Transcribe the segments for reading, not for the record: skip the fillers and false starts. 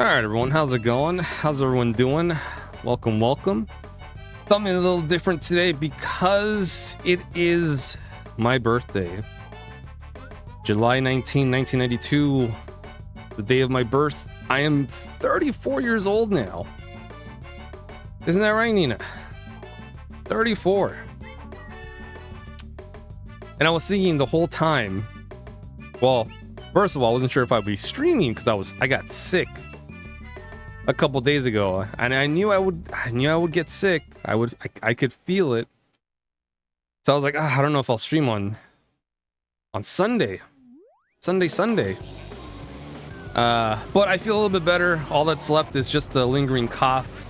Alright everyone, how's it going? How's everyone doing? Welcome. Something a little different today because it is my birthday. July 19, 1992, the day of my birth. I am 34 years old now. Isn't that right, Nina? 34. And I was thinking the whole time, well, first of all, I wasn't sure if I'd be streaming because I got sick a couple days ago, and I knew I would get sick. I could feel it. So I was like, I don't know if I'll stream on Sunday. Sunday. But I feel a little bit better. All that's left is just the lingering cough.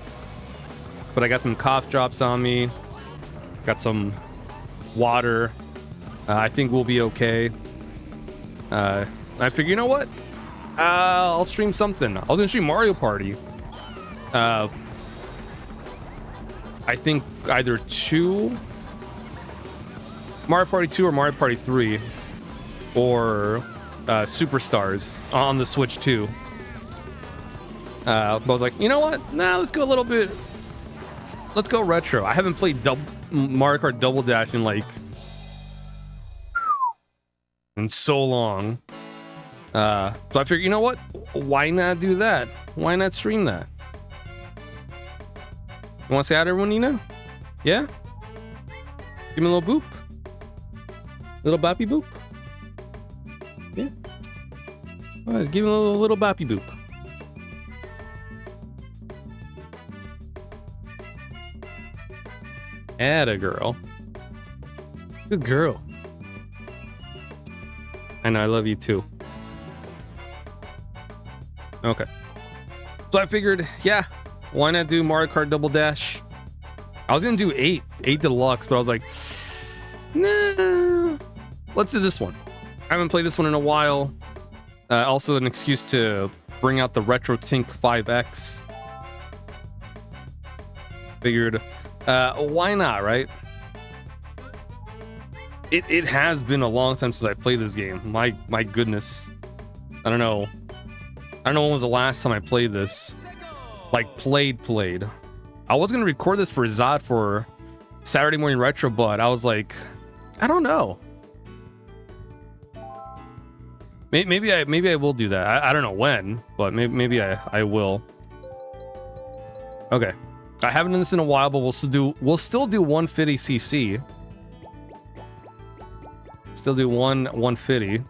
But I got some cough drops on me. Got some water. I think we'll be okay. I figure, you know what? I'll stream something. I was gonna stream Mario Party. I think either Mario Party 2 or Mario Party 3, or Superstars on the Switch 2. But I was like, you know what? Nah, let's go let's go retro. I haven't played Mario Kart Double Dash in so long. So I figured, you know what? Why not do that? Why not stream that? You want to say hi to everyone, Nina? Yeah? Give me a little boop. Little boppy boop. Yeah. All right, give me a little boppy boop. Atta girl. Good girl. I know, I love you too. Okay. So I figured, yeah, why not do Mario Kart Double Dash? I was gonna do 8 Deluxe, but I was like, nah, let's do this one. I haven't played this one in a while. Also an excuse to bring out the Retro Tink 5X. Figured, why not, right? It has been a long time since I've played this game. My goodness. I don't know when was the last time I played this. Like, played. I was gonna record this for Zod for Saturday Morning Retro, but I was like, I don't know. Maybe I will do that. I don't know when, but maybe I will. Okay. I haven't done this in a while, but we'll still do 150cc. Still do 150.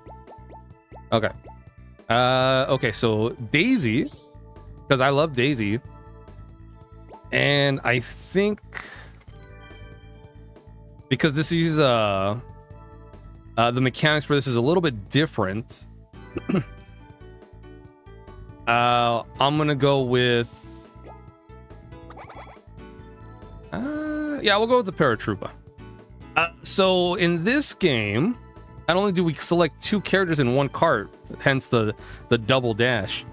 Okay. Okay, so Daisy, because I love Daisy, and I think because this is the mechanics for this is a little bit different. I'm gonna go with yeah, we'll go with the Paratroopa. So in this game, not only do we select 2 characters in one cart, hence the double dash,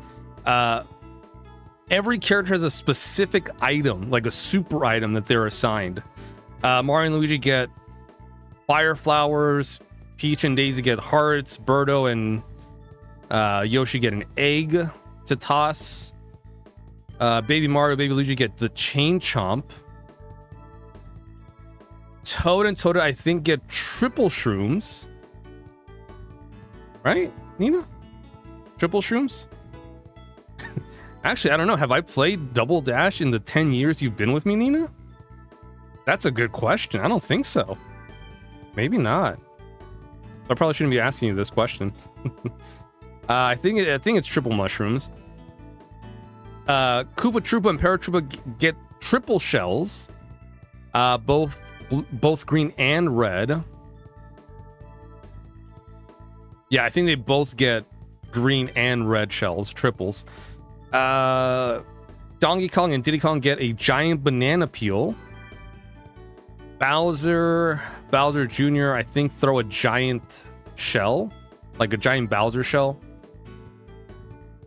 every character has a specific item, like a super item that they're assigned. Mario and Luigi get fire flowers, Peach and Daisy get hearts, Birdo and Yoshi get an egg to toss. Baby Mario, Baby Luigi get the chain chomp. Toad and Toad, I think, get triple shrooms. Right, Nina? Triple shrooms? Actually, I don't know. Have I played Double Dash in the 10 years you've been with me, Nina? That's a good question. I don't think so. Maybe not. I probably shouldn't be asking you this question. I think it's triple mushrooms. Koopa Troopa and Paratroopa get triple shells, both green and red. Yeah, I think they both get green and red shells, triples. Donkey Kong and Diddy Kong get a giant banana peel. Bowser Jr., I think, throw a giant shell, like a giant Bowser shell.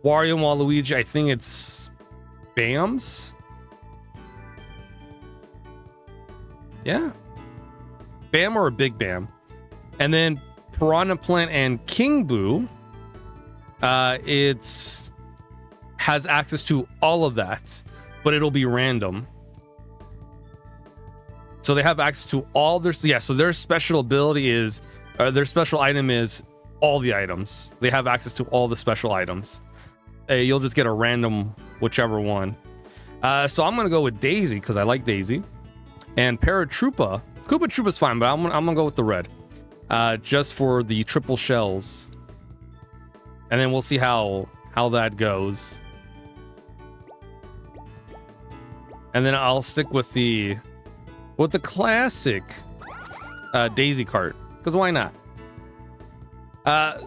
Wario and Waluigi, I think it's BAMs. Yeah. BAM or a Big BAM. And then Piranha Plant and King Boo, has access to all of that, but it'll be random. So they have access to all their, so their special ability is, their special item is all the items. They have access to all the special items. You'll just get a random whichever one. So I'm gonna go with Daisy because I like Daisy, and Paratroopa. Koopa Troopa's fine, but I'm gonna go with the red, just for the triple shells, and then we'll see how that goes. And then I'll stick with the classic Daisy Kart, because why not?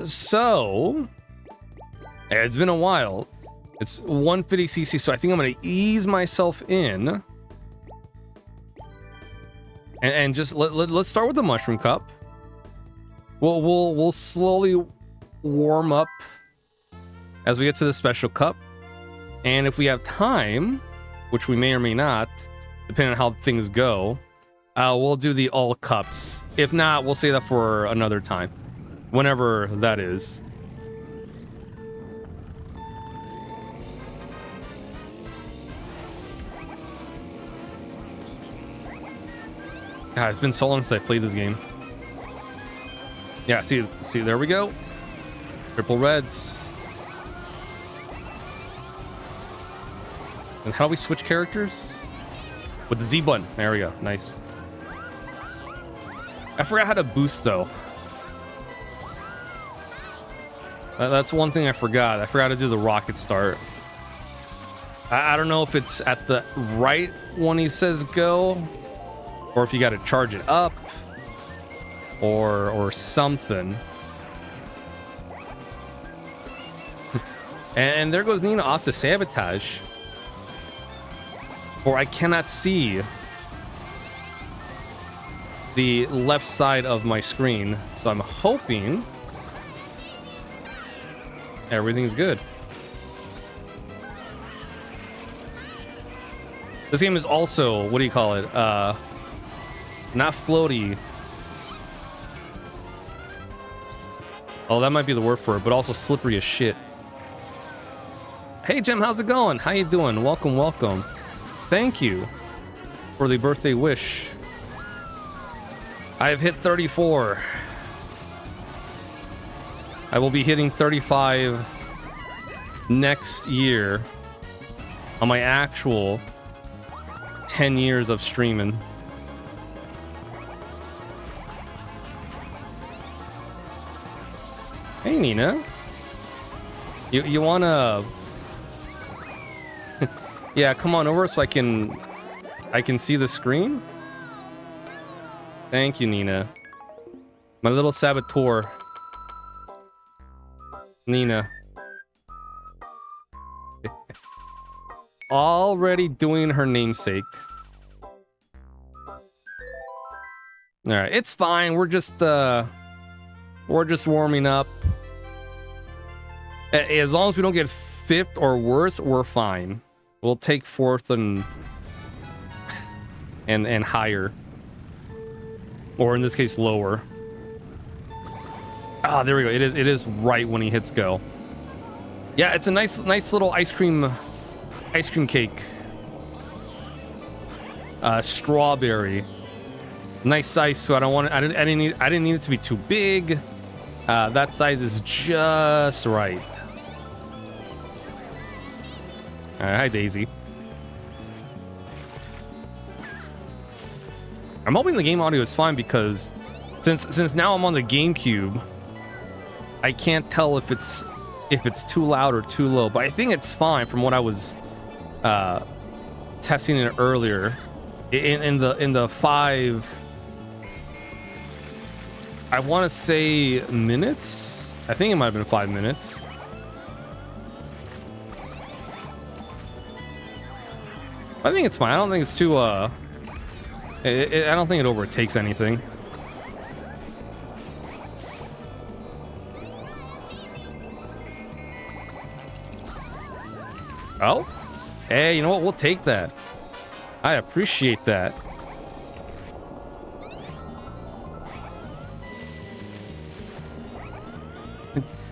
So it's been a while. It's 150cc, so I think I'm gonna ease myself in, and just let's start with the Mushroom Cup. We'll slowly warm up as we get to the Special Cup, and if we have time, which we may or may not, depending on how things go, we'll do the all cups. If not, we'll save that for another time, whenever that is. God, it's been so long since I played this game. Yeah, see, there we go. Triple reds. And how do we switch characters? With the Z button. There we go. Nice. I forgot how to boost, though. That's one thing I forgot. I forgot to do the rocket start. I don't know if it's at the right when he says go, or if you got to charge it up, or something. And there goes Nina off to sabotage. Or I cannot see the left side of my screen, so I'm hoping everything's good. This game is also, what do you call it? Not floaty. Oh, that might be the word for it, but also slippery as shit. Hey, Jim, how's it going? How you doing? Welcome, welcome. Thank you for the birthday wish. I have hit 34. I will be hitting 35 next year on my actual 10 years of streaming. Hey, Nina. You wanna... Yeah, come on over so I can see the screen. Thank you, Nina. My little saboteur. Nina. Already doing her namesake. Alright, it's fine. We're just warming up. As long as we don't get 5th or worse, we're fine. We'll take 4th and higher, or in this case lower. Ah, there we go. It is right when he hits go. Yeah, it's a nice little ice cream cake. Strawberry, nice size. So I didn't need it to be too big. That size is just right. Hi, Daisy. I'm hoping the game audio is fine because since now I'm on the GameCube, I can't tell if if it's too loud or too low, but I think it's fine from what I was testing it earlier. In the 5, I want to say minutes. I think it might have been 5 minutes. I think it's fine. I don't think it's too I don't think it overtakes anything. Oh, hey, you know what? We'll take that. I appreciate that.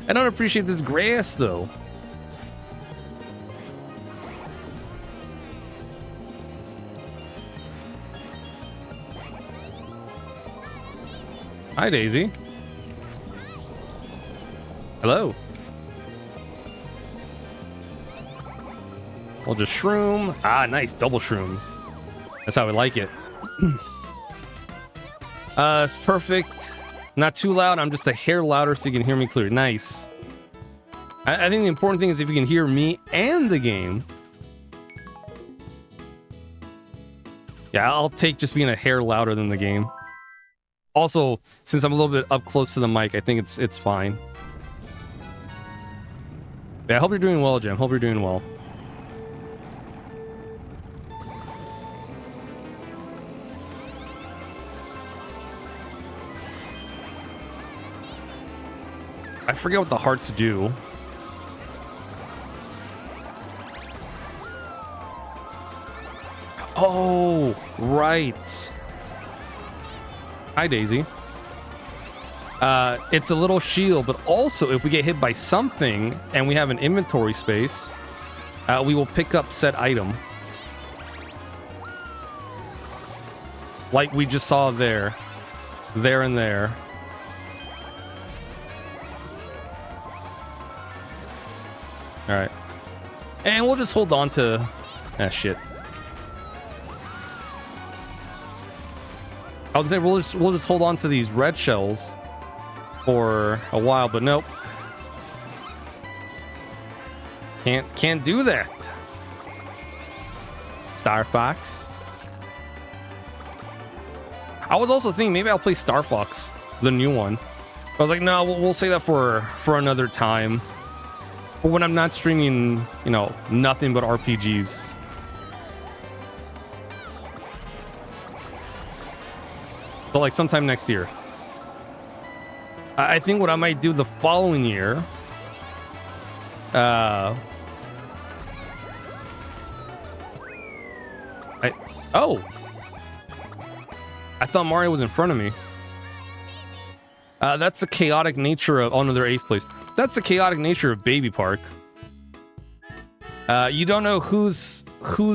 I don't appreciate this grass, though. Hi, Daisy. Hello. We'll just shroom. Ah, nice. Double shrooms. That's how we like it. It's perfect. Not too loud. I'm just a hair louder so you can hear me clearly. Nice. I think the important thing is if you can hear me and the game. Yeah, I'll take just being a hair louder than the game. Also, since I'm a little bit up close to the mic, I think it's fine. Yeah, I hope you're doing well, Jim. Hope you're doing well. I forget what the hearts do. Oh, right. Hi, Daisy. It's a little shield, but also if we get hit by something and we have an inventory space, we will pick up said item. Like we just saw there. There and there. All right, and we'll just hold on to shit. I would say we'll just hold on to these red shells for a while, but nope, can't do that. Star Fox. I was also thinking maybe I'll play Star Fox, the new one. I was like, no, we'll say that for another time. But when I'm not streaming, you know, nothing but RPGs. But like sometime next year. I think what I might do the following year. I thought Mario was in front of me. That's the chaotic nature of... Oh, no, they're 8th place. That's the chaotic nature of Baby Park. You don't know who's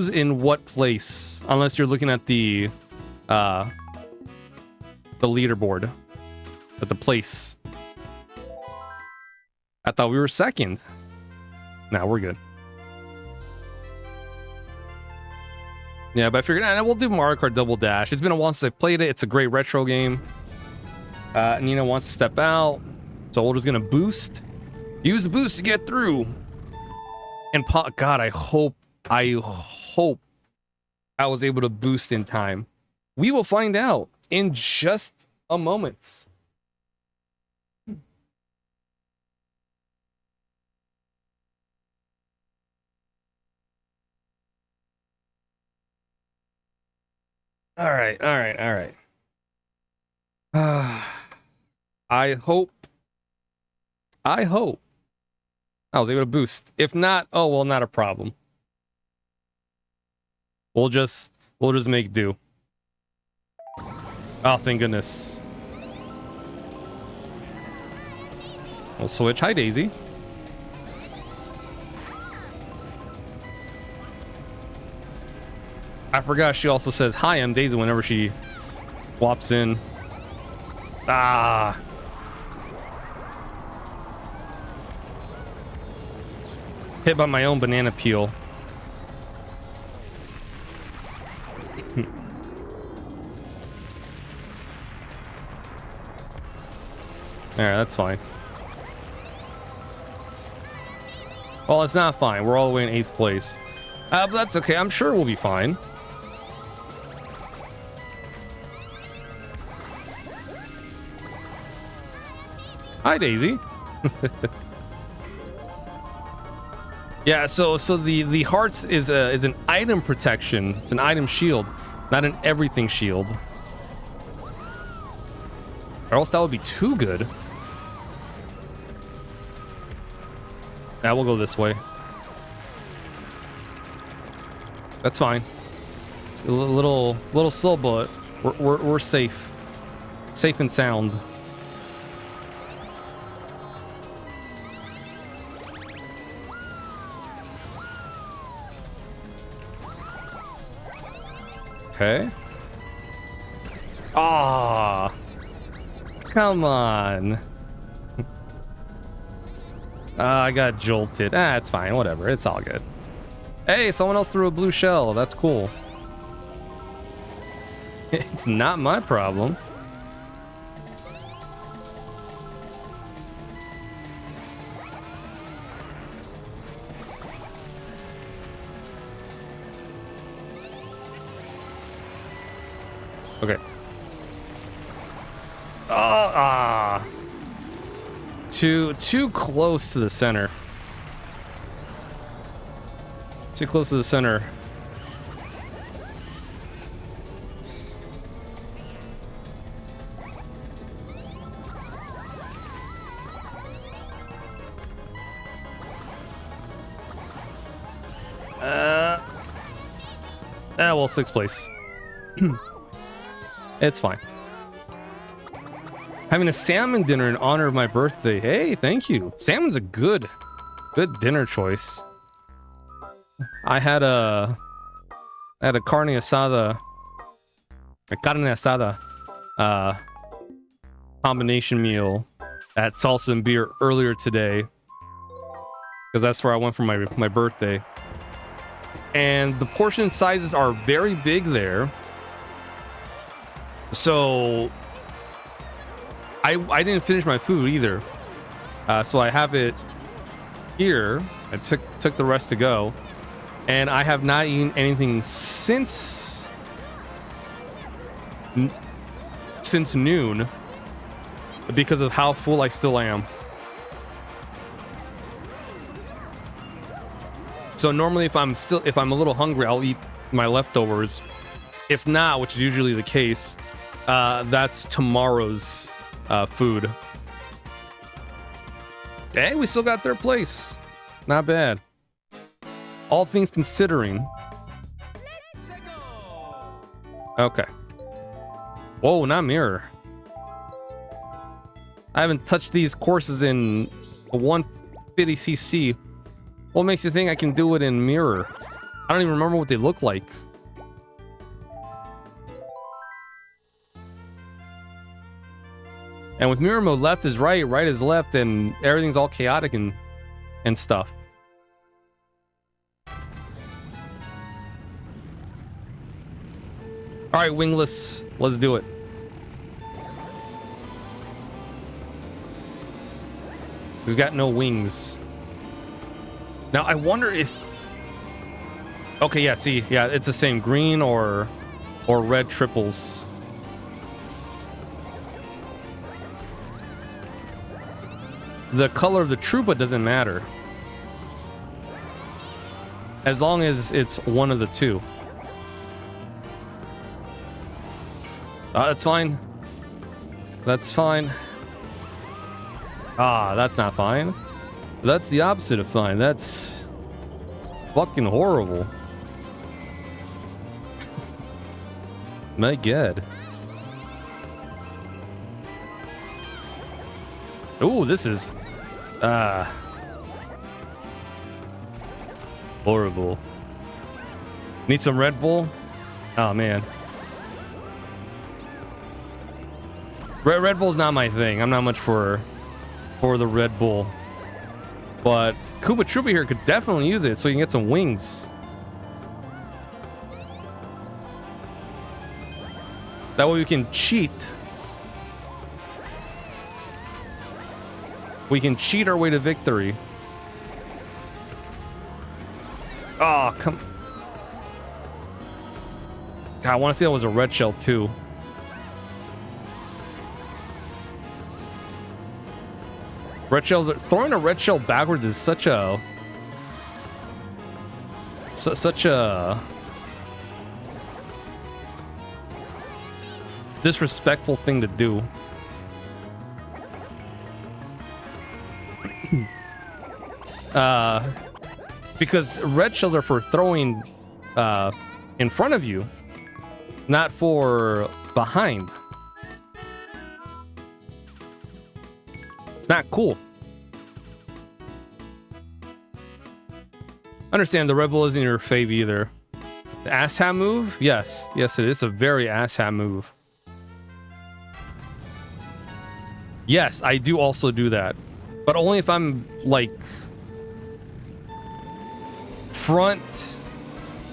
in what place unless you're looking at the leaderboard. At the place. I thought we were second. Nah, we're good. Yeah, but I figured, we'll do Mario Kart Double Dash. It's been a while since I've played it. It's a great retro game. Nina wants to step out, so we're just gonna boost. Use the boost to get through. And God, I hope I was able to boost in time. We will find out in just a moment. All right. I hope I was able to boost. If not, oh well, not a problem. We'll just make do. Oh, thank goodness. We'll switch. Hi, Daisy. I forgot she also says, hi, I'm Daisy whenever she swaps in. Ah. Hit by my own banana peel. Alright, that's fine. Well, it's not fine. We're all the way in 8th place. But that's okay. I'm sure we'll be fine. Hi, Daisy. Yeah, so the hearts is an item protection. It's an item shield, not an everything shield. Or else that would be too good. Now we'll go this way. That's fine. It's a little slow, but we're safe. Safe and sound. Okay. Ah, come on. I got jolted. It's fine. Whatever. It's all good. Hey, someone else threw a blue shell. That's cool. It's not my problem. Okay. Too close to the center. Too close to the center. Well, 6th place. It's fine. Having a salmon dinner in honor of my birthday. Hey, thank you. Salmon's a good dinner choice. I had a carne asada, combination meal at Salsa and Beer earlier today, because that's where I went for my birthday. And the portion sizes are very big there. So I didn't finish my food either. So I have it here. I took the rest to go. And I have not eaten anything since noon because of how full I still am. So normally if I'm a little hungry, I'll eat my leftovers. If not, which is usually the case, that's tomorrow's food. Hey, we still got 3rd place. Not bad. All things considering. Okay. Whoa, not mirror. I haven't touched these courses in 150cc. What makes you think I can do it in mirror? I don't even remember what they look like. And with mirror mode, left is right, right is left, and everything's all chaotic and stuff. All right, wingless, let's do it. He's got no wings. Now I wonder if. Okay, yeah. See, yeah, it's the same green or red triples. The color of the Troopa doesn't matter, as long as it's one of the two. That's fine. That's fine. That's not fine. That's the opposite of fine. That's fucking horrible. My God. Ooh, this is horrible. Need some Red Bull? Oh man. Red Bull's not my thing. I'm not much for the Red Bull. But Koopa Troopa here could definitely use it so you can get some wings. That way we can cheat. We can cheat our way to victory. Oh, come. God, I want to say that was a red shell too. Red shells. Throwing a red shell backwards is such a disrespectful thing to do. Because red shells are for throwing in front of you, not for behind. It's not cool. Understand the Red Bull isn't your fave either. The ass hat move? Yes. Yes, it is a very ass hat move. Yes, I do also do that. But only if I'm like front,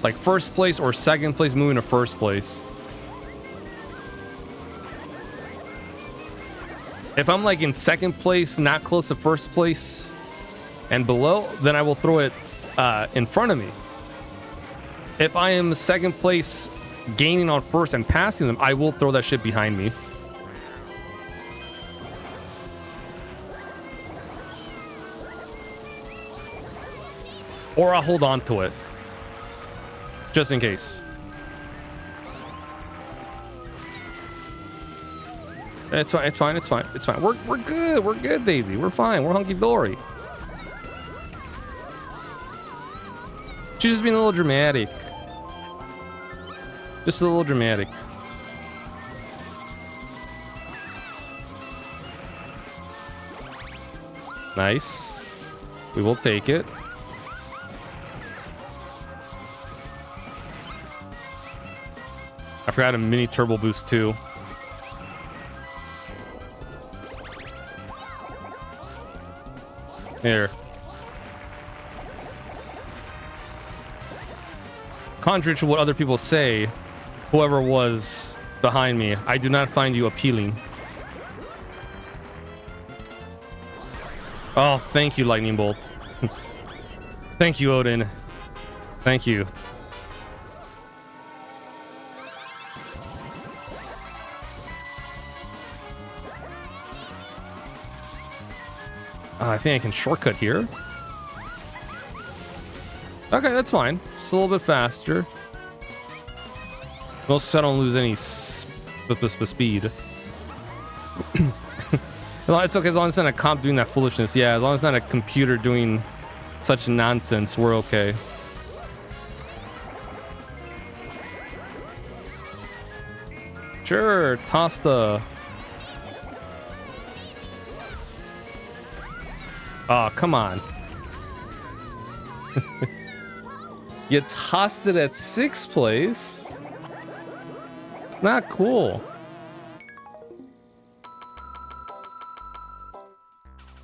like first place or second place moving to first place. If I'm like in second place, not close to first place and below, then I will throw it in front of me. If I am second place gaining on first and passing them, I will throw that shit behind me. Or I'll hold on to it. Just in case. It's fine, it's fine, it's fine, it's fine. We're good, Daisy. We're fine. We're hunky-dory. She's just being a little dramatic. Just a little dramatic. Nice. We will take it. I forgot a mini turbo boost too. Here. Contrary to what other people say, whoever was behind me, I do not find you appealing. Oh, thank you, Lightning Bolt. Thank you, Odin. Thank you. I think I can shortcut here. Okay, that's fine. Just a little bit faster. Most so I don't lose any speed. It's okay as long as it's not a comp doing that foolishness. Yeah, as long as it's not a computer doing such nonsense, we're okay. Sure, toss the... Oh, come on. You tossed it at 6th place. Not cool.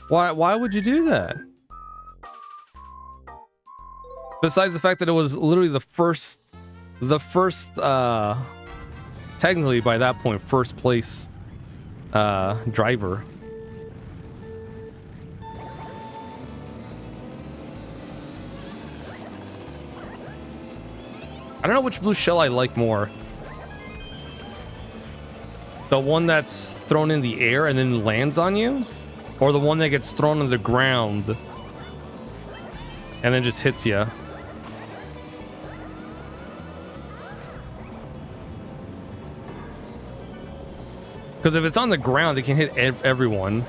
Why would you do that? Besides the fact that it was literally the first technically by that point first place driver. I don't know which blue shell I like more. The one that's thrown in the air and then lands on you? Or the one that gets thrown on the ground and then just hits you? Because if it's on the ground, it can hit everyone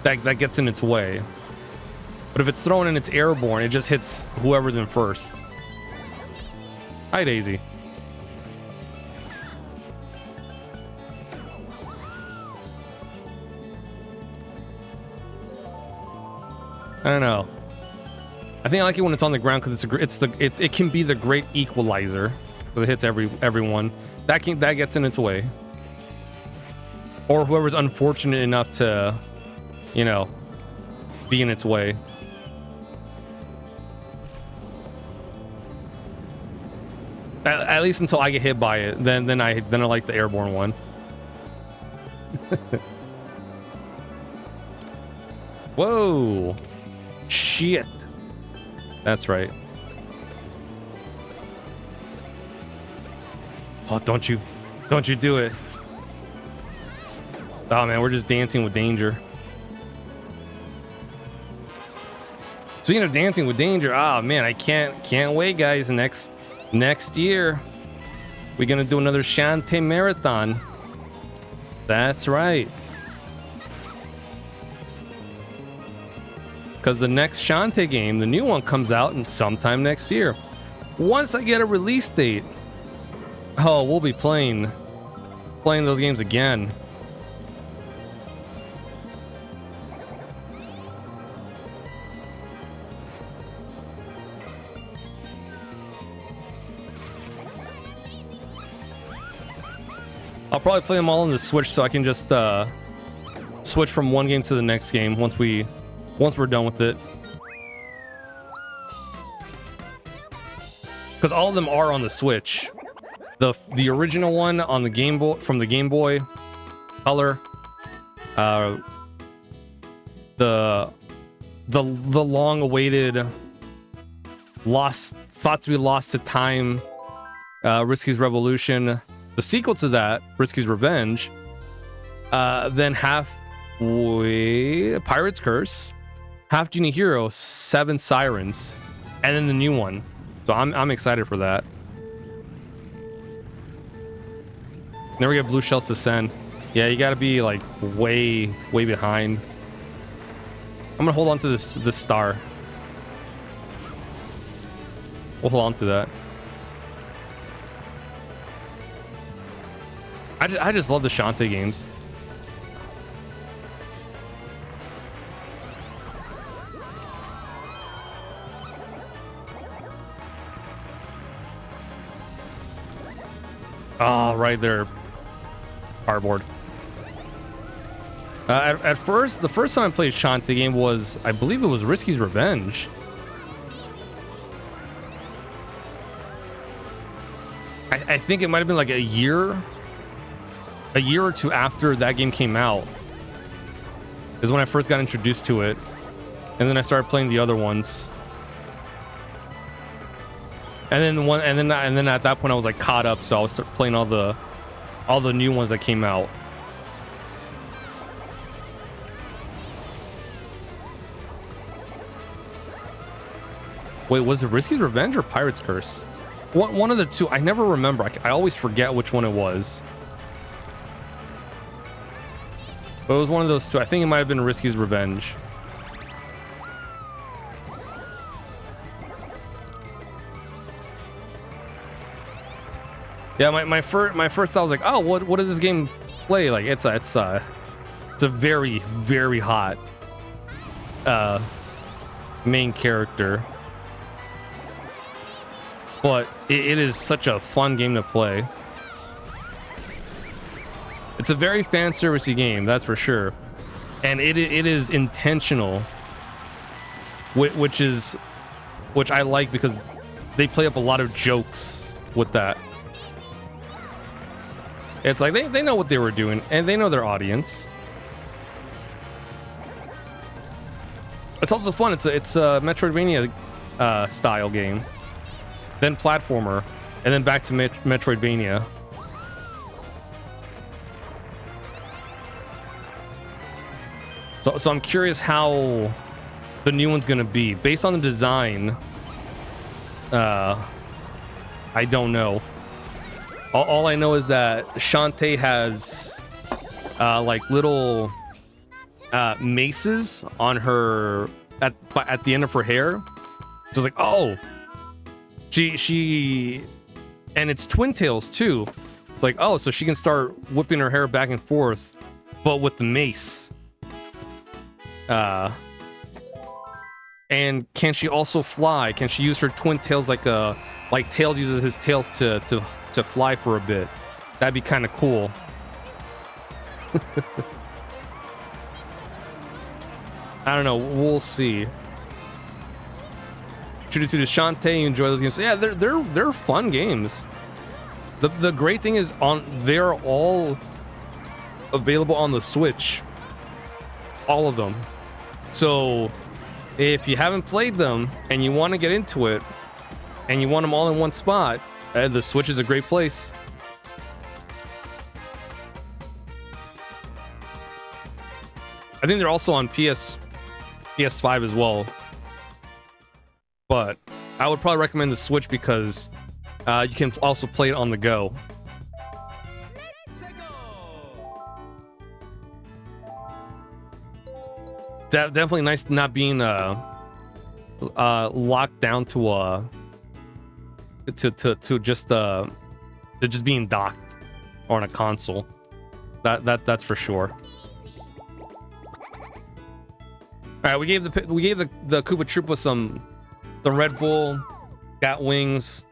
that gets in its way. But if it's thrown and it's airborne, it just hits whoever's in first. Hi, Daisy. I don't know. I think I like it when it's on the ground because it can be the great equalizer because it hits everyone. That gets in its way, or whoever's unfortunate enough to, you know, be in its way. At least until I get hit by it, then I like the airborne one. Whoa. Shit. That's right. Oh, don't you do it. Oh man, we're just dancing with danger. Speaking of dancing with danger, oh man, I can't wait, guys. Next year, we're gonna do another Shantae marathon. That's right. Because the next Shantae game, the new one, comes out in sometime next year. Once I get a release date, oh, we'll be playing those games again. I'll probably play them all on the Switch so I can just switch from one game to the next game once we're done with it. Because all of them are on the Switch. The original one on the Game Boy, from the Game Boy Color. The long-awaited thought to be lost to time, Risky's Revolution. The sequel to that, Risky's Revenge. Then halfway, Pirate's Curse. Half Genie Hero, Seven Sirens, and then the new one. So I'm excited for that. Then we get Blue Shells Descend. Yeah, you gotta be like way behind. I'm gonna hold on to this star. We'll hold on to that. I just love the Shantae games. Oh, right there. Cardboard. At first, the first time I played Shantae game was, I believe it was Risky's Revenge. I think it might have been like a year or two after that game came out is when I first got introduced to it, and then I started playing the other ones. And then at that point I was like caught up, so I was playing all the new ones that came out. Wait, was it Risky's Revenge or Pirate's Curse? One of the two. I never remember. I always forget which one it was. But it was one of those two. I think it might have been Risky's Revenge. Yeah, my first thought was like, oh, what does this game play? Like it's a very, very hot main character. But it is such a fun game to play. It's a very fan servicey game, that's for sure. And it is intentional, which I like because they play up a lot of jokes with that. It's like they know what they were doing and they know their audience. It's also fun. It's a Metroidvania style game, then platformer, and then back to Metroidvania. So I'm curious how the new one's gonna be based on the design. I don't know. All I know is that Shantae has like little maces on her at the end of her hair. So it's like, oh, she and it's twin tails too. It's like, oh, so she can start whipping her hair back and forth, but with the mace. And can she also fly? Can she use her twin tails like Tails uses his tails to fly for a bit? That'd be kind of cool. I don't know. We'll see. Introduce you to Shantae. You enjoy those games. So yeah, they're fun games. The great thing is they're all available on the Switch. All of them. So if you haven't played them and you want to get into it and you want them all in one spot, the Switch is a great place. I think they're also on PS5 as well, but I would probably recommend the Switch because you can also play it on the go. Definitely nice not being locked down to just being docked on a console. That's for sure. All right, we gave the Koopa Troopa some Red Bull, got wings.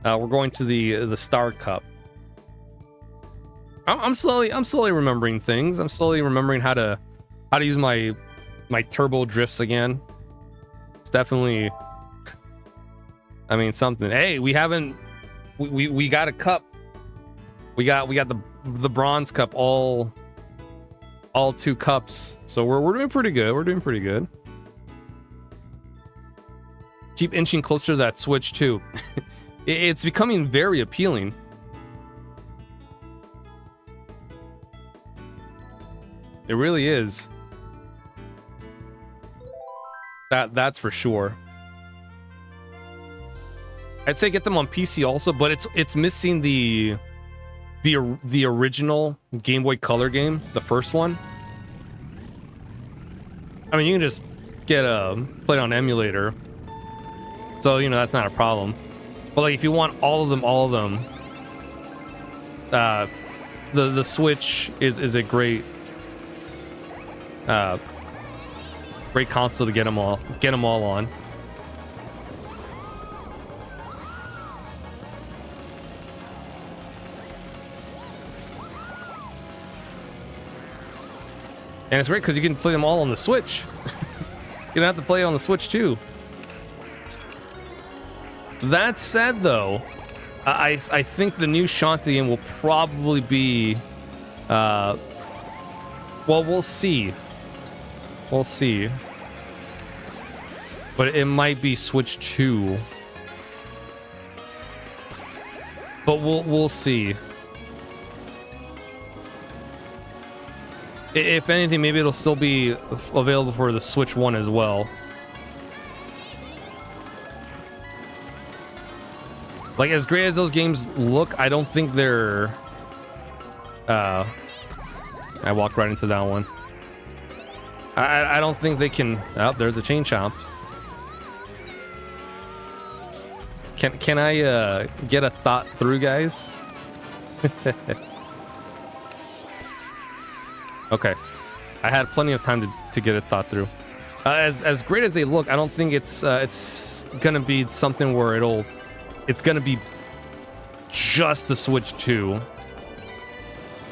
We're going to the Star Cup. I'm slowly remembering things. I'm slowly remembering how to use my turbo drifts again. It's definitely, I mean, something. Hey, we got a cup. We got the bronze cup, all 2 cups. So we're doing pretty good. We're doing pretty good. Keep inching closer to that Switch too. It's becoming very appealing. It really is. That's for sure. I'd say get them on PC also, but it's missing the original Game Boy Color game, the first one. I mean, you can just play it on emulator, so you know that's not a problem. But like, if you want all of them, the Switch is a great console to get them all on. And it's great because you can play them all on the Switch. You don't have to play it on the Switch too. That said, though, I think the new Shantae game will probably be, well, we'll see. We'll see. But it might be Switch 2. But we'll see. If anything, maybe it'll still be available for the Switch 1 as well. Like, as great as those games look, I don't think they're... I walked right into that one. I don't think they can... Oh, there's a chain chomp. Can I get a thought through, guys? Okay. I had plenty of time to get it thought through. As great as they look, I don't think it's gonna be something where it's gonna be just the Switch 2.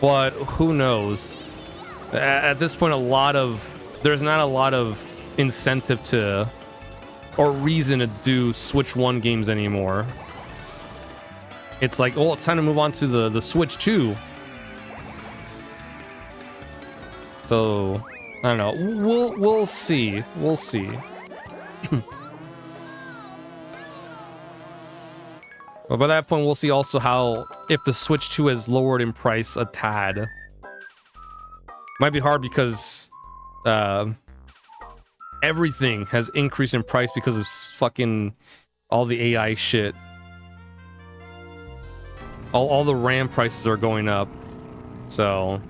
But who knows? At this point, there's not a lot of incentive to or reason to do Switch 1 games anymore. It's like, oh, it's time to move on to the Switch 2. So I don't know. We'll see. We'll see. But by that point, we'll see also how if the Switch 2 has lowered in price a tad. Might be hard because everything has increased in price because of fucking all the AI shit. All the RAM prices are going up. So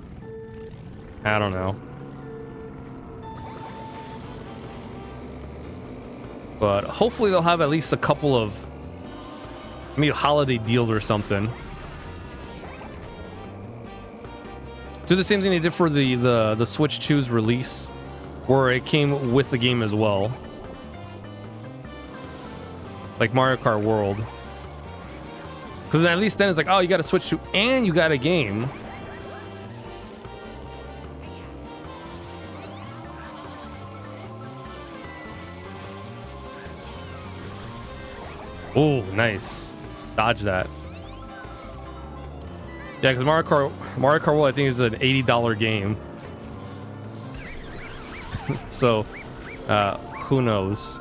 I don't know. But hopefully they'll have at least a couple of maybe holiday deals or something. Do the same thing they did for the Switch 2's release, where it came with the game as well. Like Mario Kart World. Because at least then it's like, oh, you got a Switch 2 and you got a game. Oh, nice. Dodge that. Yeah, because Mario Kart World, I think, is an $80 game. So, Who knows?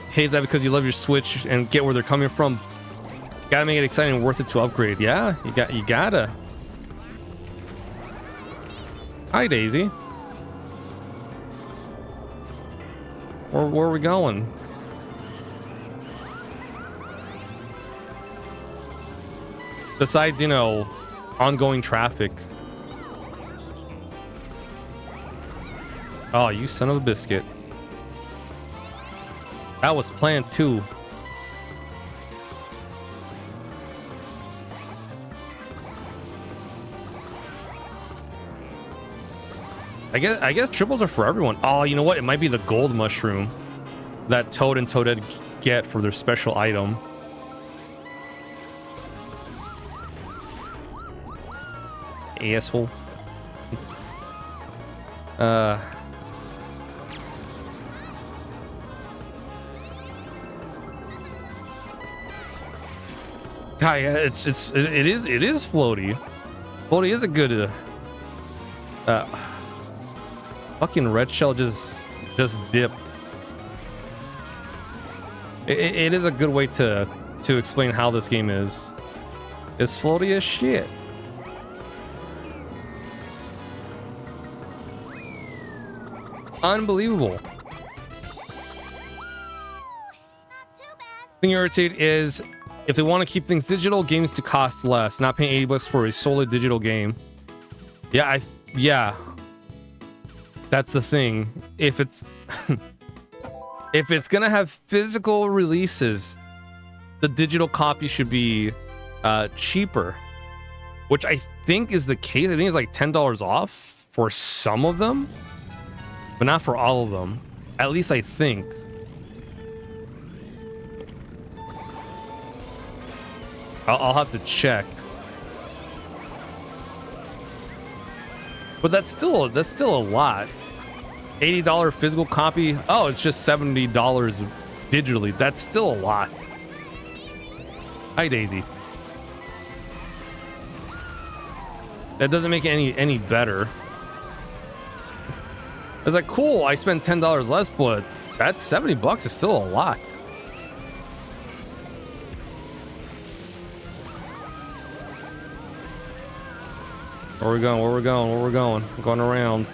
Hate that because you love your Switch and get where they're coming from. Gotta make it exciting and worth it to upgrade. Yeah, you gotta. Hi, Daisy. Where are we going? Besides, you know, ongoing traffic. Oh, you son of a biscuit. That was planned too. I guess triples are for everyone. Oh, you know what? It might be the gold mushroom that Toad and Toadette get for their special item. Asshole. God, yeah, it is floaty. Floaty is a good fucking red shell just dipped. It is a good way to explain how this game is. It's floaty as shit. Unbelievable. Thing irritated is if they want to keep things digital, games to cost less, not paying $80 for a solely digital game. Yeah, yeah. That's the thing. If it's if it's gonna have physical releases, the digital copy should be cheaper, which I think is the case. I think it's like $10 off for some of them, but not for all of them. At least I think. I'll have to check. But that's still a lot. $80 physical copy. Oh, it's just $70 digitally. That's still a lot. Hi, Daisy. That doesn't make it any better. It's like, cool, I spent $10 less, but that's $70 is still a lot. Where we going? Where we going? Where we going? I'm going around.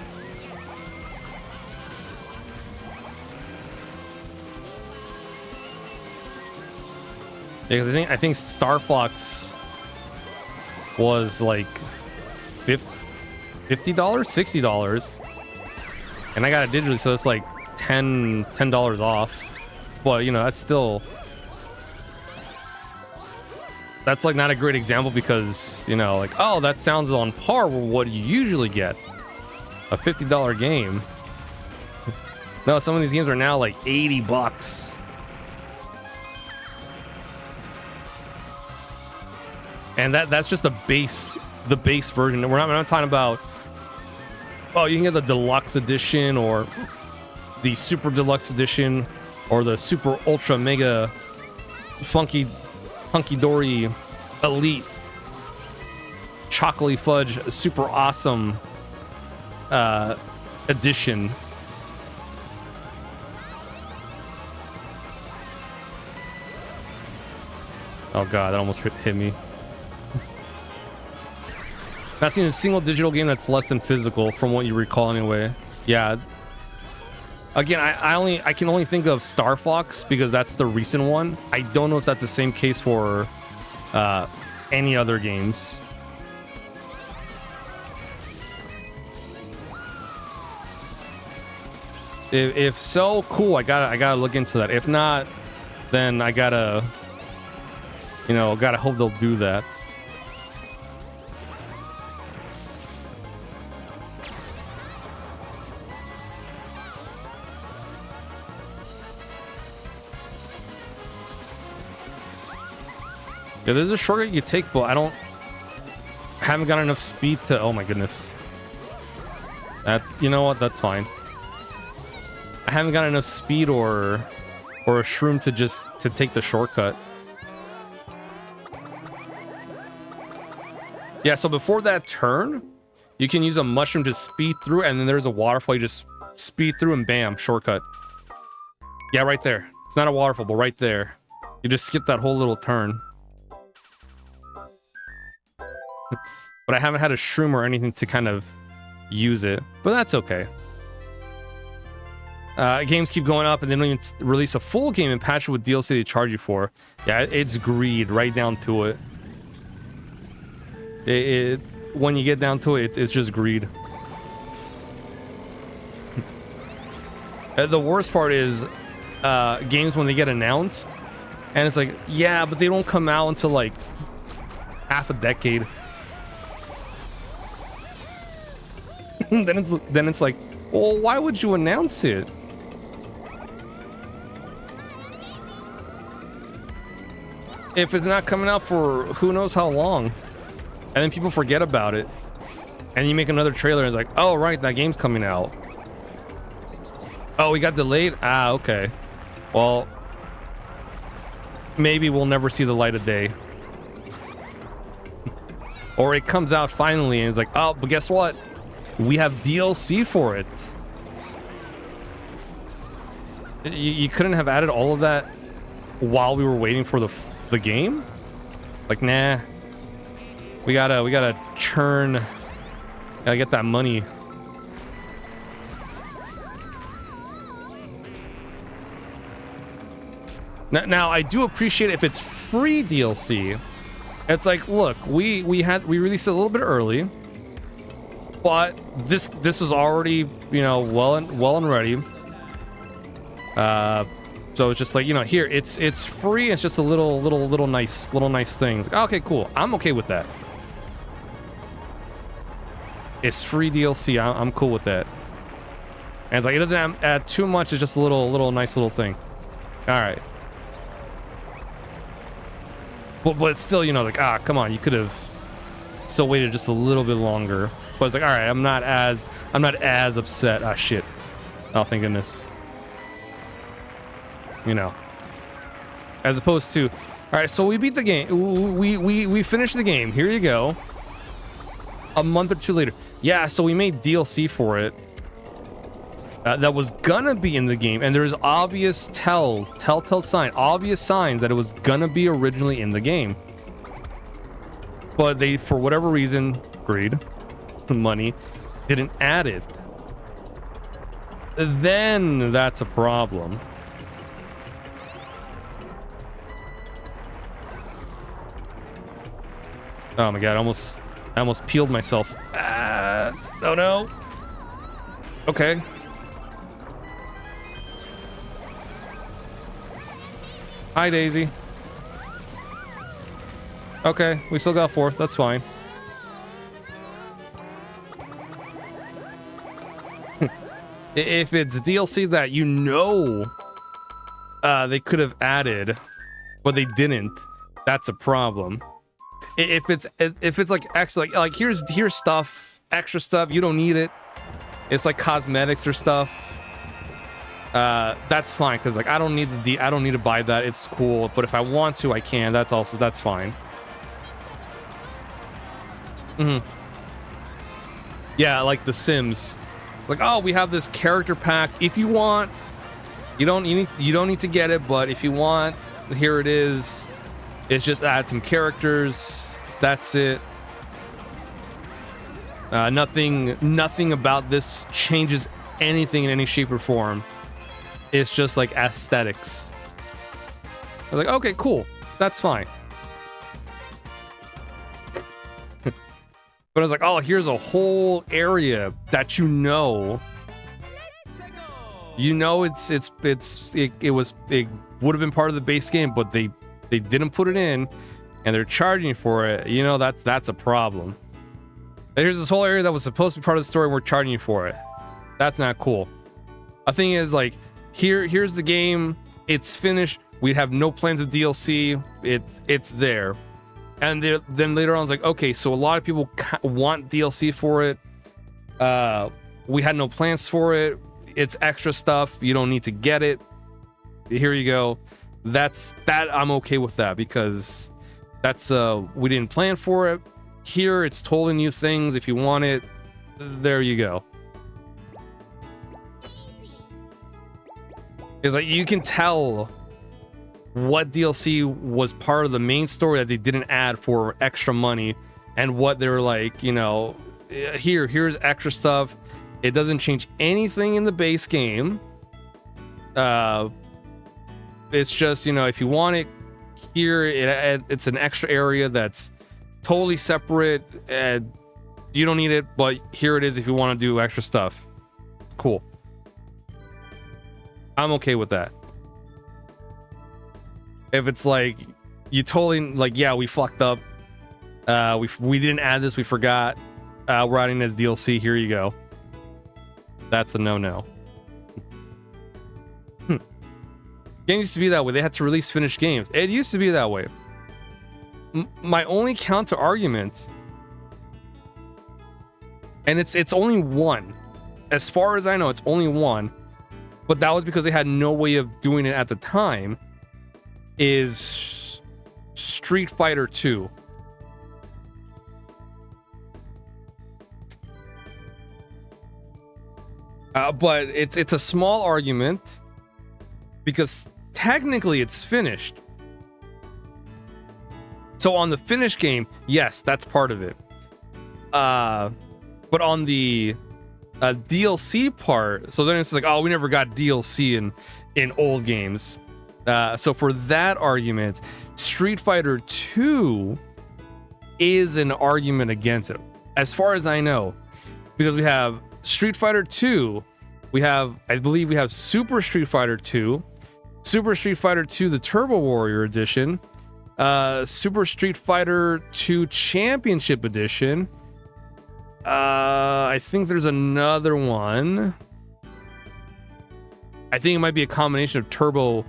Yeah, because I think Star Fox was like $50, $60, and I got it digitally, so it's like $10 off. Well, you know, that's like not a great example because, you know, like, oh, that sounds on par with what you usually get. A $50 game. No, some of these games are now like $80. And that's just the base version. We're not talking about, oh, you can get the deluxe edition or the super deluxe edition or the super ultra mega funky hunky-dory elite chocolatey fudge super awesome edition. Oh god, that almost hit me. Not seen a single digital game that's less than physical from what you recall anyway. Yeah. Again, I can only think of Star Fox because that's the recent one. I don't know if that's the same case for any other games. If so, cool. I gotta look into that. If not, then I gotta hope they'll do that. Yeah, there's a shortcut you take, but I haven't got enough speed to. Oh my goodness. You know what? That's fine. I haven't got enough speed or a shroom to take the shortcut. Yeah, so before that turn, You can use a mushroom to speed through, and then there's a waterfall. You just speed through and bam, shortcut. Yeah, right there. It's not a waterfall, but right there. You just skip that whole little turn. But I haven't had a shroom or anything to kind of use it, but that's okay. Games keep going up and they don't even release a full game and patch it with DLC they charge you for. Yeah, it's greed right down to it. When you get down to it, it's just greed. The worst part is games when they get announced and it's like, yeah, but they don't come out until like half a decade. then it's like, well, why would you announce it? If it's not coming out for who knows how long, and then people forget about it, and you make another trailer and it's like, oh right, that game's coming out. Oh, we got delayed? Ah, okay. Well, maybe we'll never see the light of day. Or it comes out finally and it's like, oh, but guess what? We have DLC for it. You couldn't have added all of that while we were waiting for the game? Like, nah. We gotta churn. Gotta get that money. Now I do appreciate if it's free DLC. It's like, look, we released it a little bit early, but this was already, you know, well and ready. So it's just like, you know, here it's free. It's just a little nice things. Like, okay, cool. I'm okay with that. It's free DLC. I'm cool with that. And it's like, it doesn't add too much. It's just a little nice little thing. All right. But it's still, you know, like, come on, you could have still waited just a little bit longer. But it's like, all right, I'm not as upset. Ah, shit. Oh, thank goodness. You know, as opposed to, all right, so we beat the game. We finished the game. Here you go. A month or two later. Yeah, so we made DLC for it. That was gonna be in the game, and there's obvious telltale sign, obvious signs that it was gonna be originally in the game. But they, for whatever reason, greed, money, didn't add it. Then that's a problem. Oh my god, I almost peeled myself. Oh no. Okay. Hi, Daisy. Okay, we still got fourth. That's fine. If it's DLC that you know they could have added, but they didn't, that's a problem. If it's like actually like here's stuff, extra stuff, you don't need it. It's like cosmetics or stuff. That's fine, because like I don't need to buy that. It's cool, but if I want to, I can. That's fine. Yeah, like The Sims. Like, oh, we have this character pack. If you want, you don't need to get it, but if you want, here it is. It's just add some characters. That's it. Nothing about this changes anything in any shape or form. It's just like aesthetics. I was like, okay, cool. That's fine. But I was like, oh, here's a whole area that you know it would have been part of the base game, but they didn't put it in, and they're charging for it. You know, that's a problem. Here's this whole area that was supposed to be part of the story, and we're charging you for it. That's not cool. The thing is, like, here's the game. It's finished. We have no plans of DLC. It's there. And then later on, it's like, okay, so a lot of people want DLC for it. We had no plans for it. It's extra stuff. You don't need to get it. Here you go. That I'm okay with that, because that's we didn't plan for it. Here, it's totally new things. If you want it, There you go. It's like you can tell what DLC was part of the main story that they didn't add for extra money, and what they were like, you know, here's extra stuff. It doesn't change anything in the base game. It's just, you know, if you want it here, it's an extra area that's totally separate, and you don't need it, but here it is if you want to do extra stuff. Cool. I'm okay with that. If it's like you totally like, yeah, we fucked up, we didn't add this, we forgot, we're adding this DLC, here you go. That's a no-no. Games used to be that way. They had to release finished games. It used to be that way. My only counter argument, and it's only one, as far as I know, it's only one, but that was because they had no way of doing it at the time, is Street Fighter 2. But it's a small argument because technically it's finished. So on the finished game, yes, that's part of it. But on the DLC part, so then it's like, oh, we never got DLC in old games. So for that argument, Street Fighter 2 is an argument against it, as far as I know, because we have Street Fighter 2, I believe we have Super Street Fighter 2, Super Street Fighter 2 the Turbo Warrior Edition, Super Street Fighter 2 Championship Edition. I think there's another one. I think it might be a combination of Turbo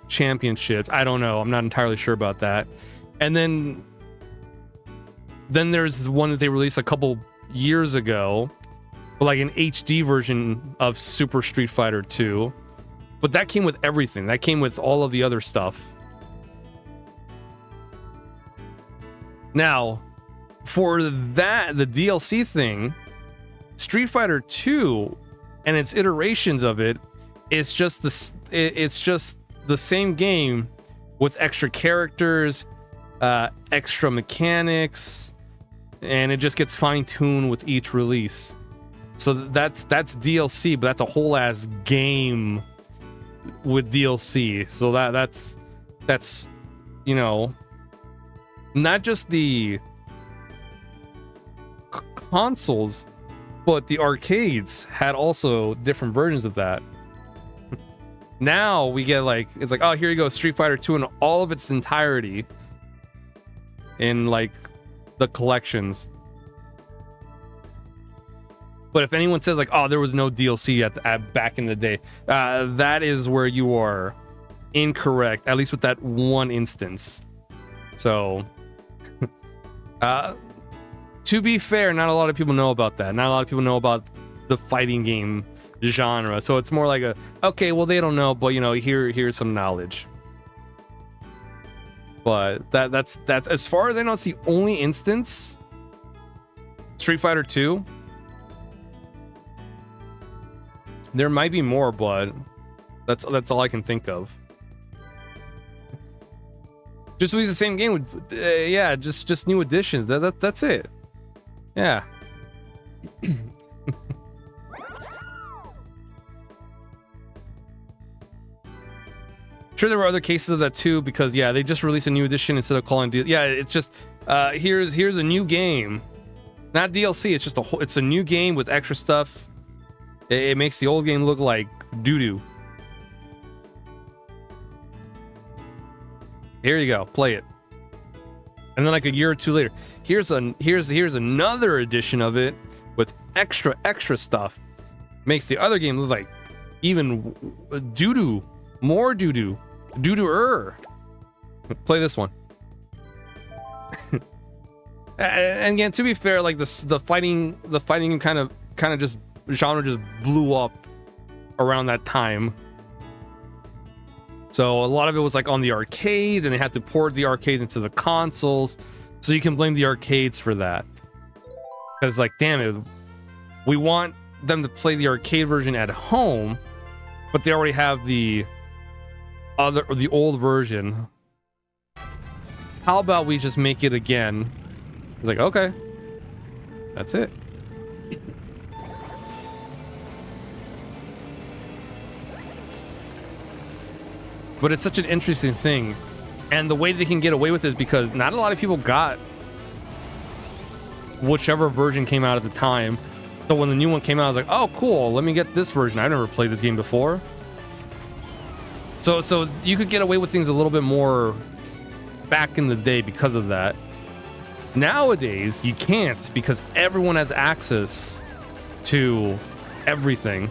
championships. I don't know. I'm not entirely sure about that. And then there's one that they released a couple years ago, like an HD version of Super Street Fighter 2. But that came with everything. That came with all of the other stuff. Now, for that, the DLC thing, Street Fighter 2 and its iterations of it, it's just the same game with extra characters, extra mechanics, and it just gets fine-tuned with each release. So that's DLC, but that's a whole ass game with DLC. So that's you know, not just the consoles, but the arcades had also different versions of that. Now we get like, it's like, oh, here you go, Street Fighter 2 in all of its entirety in like the collections. But if anyone says like, oh, there was no DLC at back in the day, that is where you are incorrect, at least with that one instance. So to be fair, not a lot of people know about that. Not a lot of people know about the fighting game genre. So it's more like a, okay, well, they don't know, but you know, here's some knowledge. But that's as far as I know, it's the only instance. Street Fighter 2. There might be more, but that's all I can think of. Just release the same game with, yeah, just new additions. That's it. Yeah. Sure, there were other cases of that too, because yeah, they just released a new edition instead of calling it. Yeah, it's just here's a new game, not DLC. It's just it's a new game with extra stuff. It makes the old game look like doo-doo. Here you go, play it. And then like a year or two later, here's another edition of it with extra stuff. Makes the other game look like even doo-doo, more doo-doo-er. Play this one. And again, to be fair, like the fighting kind of just genre just blew up around that time. So a lot of it was like on the arcade, and they had to port the arcade into the consoles. So you can blame the arcades for that. Because like, damn it, we want them to play the arcade version at home, but they already have the old version. How about we just make it again? It's like, okay, that's it. But it's such an interesting thing, and the way they can get away with it is because not a lot of people got whichever version came out at the time. So when the new one came out, I was like, oh cool, let me get this version. I've never played this game before. So you could get away with things a little bit more back in the day because of that. Nowadays you can't, because everyone has access to everything.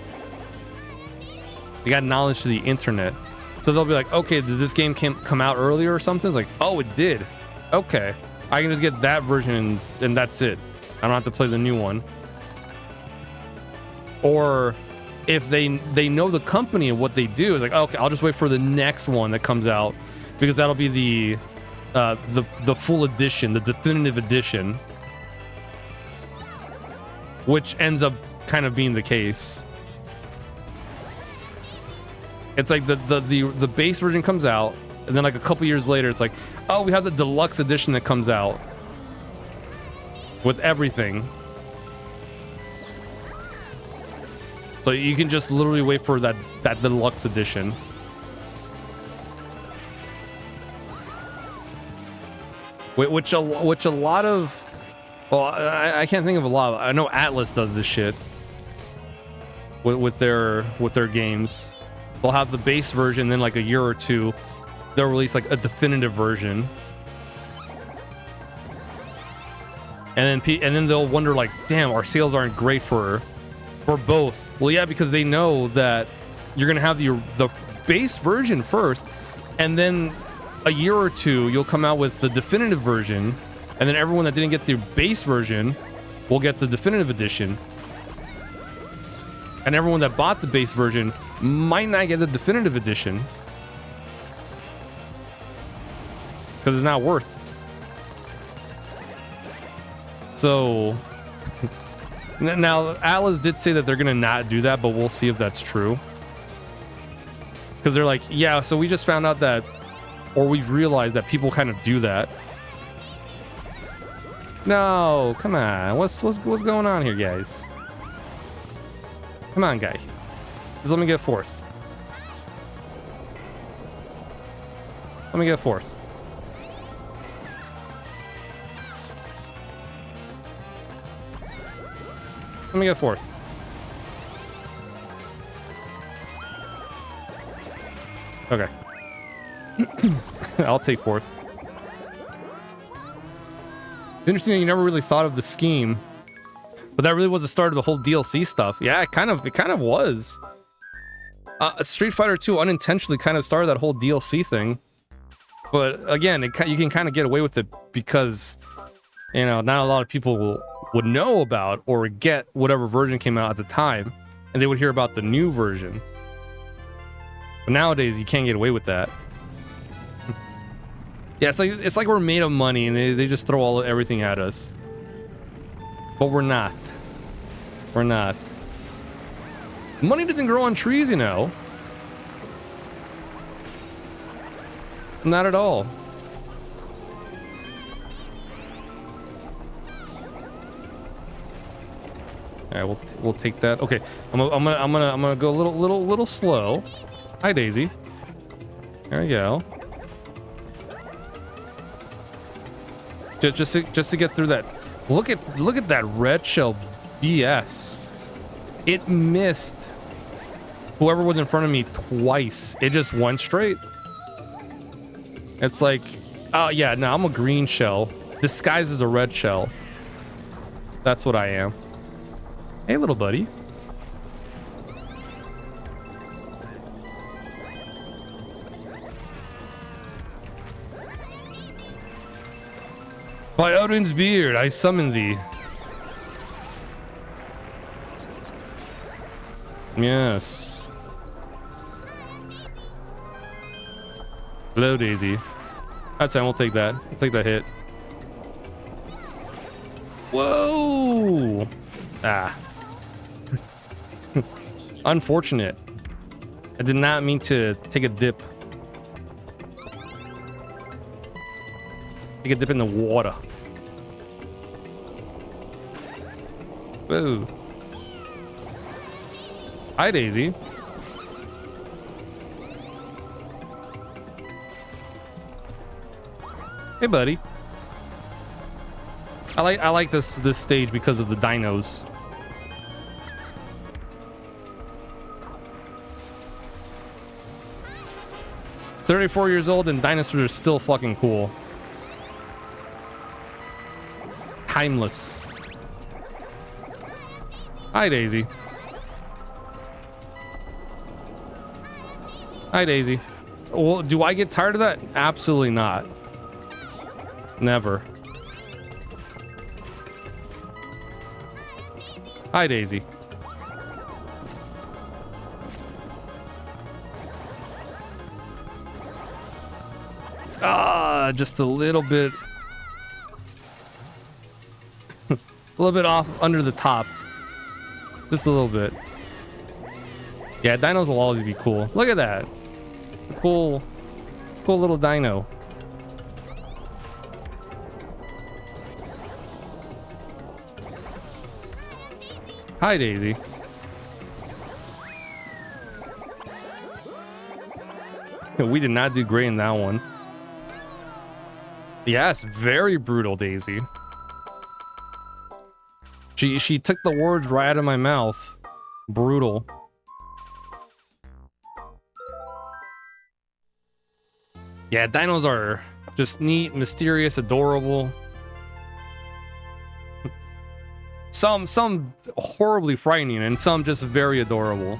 They got knowledge to the internet. So they'll be like, okay, did this game come out earlier or something? It's like, oh, it did. Okay, I can just get that version and that's it. I don't have to play the new one. Or if they know the company and what they do, is like, okay, I'll just wait for the next one that comes out, because that'll be the full edition, the definitive edition, which ends up kind of being the case. It's like the base version comes out, and then like a couple years later, it's like, oh, we have the deluxe edition that comes out with everything. So you can just literally wait for that deluxe edition. Which a lot of, well, I can't think of a lot. I know Atlas does this shit with their games. They'll have the base version, then like a year or two, they'll release like a definitive version, and then they'll wonder like, damn, our sales aren't great for both. Well, yeah, because they know that you're gonna have the base version first, and then a year or two you'll come out with the definitive version, and then everyone that didn't get the base version will get the definitive edition, and everyone that bought the base version might not get the definitive edition because it's not worth. So now Atlas did say that they're gonna not do that, but we'll see if that's true, because they're like, yeah, so we just found out that, or we've realized that people kind of do that. No, come on, what's going on here, guys? Come on, guy, just let me get fourth. Let me get fourth. Let me get fourth. Okay. I'll take fourth. Interesting that you never really thought of the scheme, but that really was the start of the whole DLC stuff. Yeah, it kind of was. Street Fighter 2 unintentionally kind of started that whole DLC thing, but again, you can kind of get away with it because, you know, not a lot of people would know about or get whatever version came out at the time, and they would hear about the new version. But nowadays you can't get away with that. Yeah, it's like we're made of money and they just throw everything at us. But we're not. We're not. Money doesn't grow on trees, you know. Not at all. All right, we'll take that. Okay, I'm gonna go a little slow. Hi, Daisy. There we go. Just to get through that. Look at that red shell BS. It missed whoever was in front of me twice. It just went straight. It's like, oh yeah, no, I'm a green shell disguised as a red shell. That's what I am. Hey, little buddy. By Odin's beard, I summon thee. Yes. Hello, Daisy. That's fine, we'll take that. We'll take that hit. Whoa! Ah. Unfortunate. I did not mean to take a dip. Take a dip in the water. Whoa. Hi, Daisy. Hey, buddy. I like this stage because of the dinos. "34 years old and dinosaurs are still fucking cool. Timeless." Hi, Daisy. Hi, Daisy. Well, do I get tired of that? Absolutely not. Never. Hi, Daisy. Just a little bit. A little bit off under the top. Just a little bit. Yeah, dinos will always be cool. Look at that. Cool little dino. Hi, Daisy. We did not do great in that one. Yes, very brutal, Daisy. She took the words right out of my mouth. Brutal. Yeah, dinos are just neat, mysterious, adorable. Some horribly frightening and some just very adorable.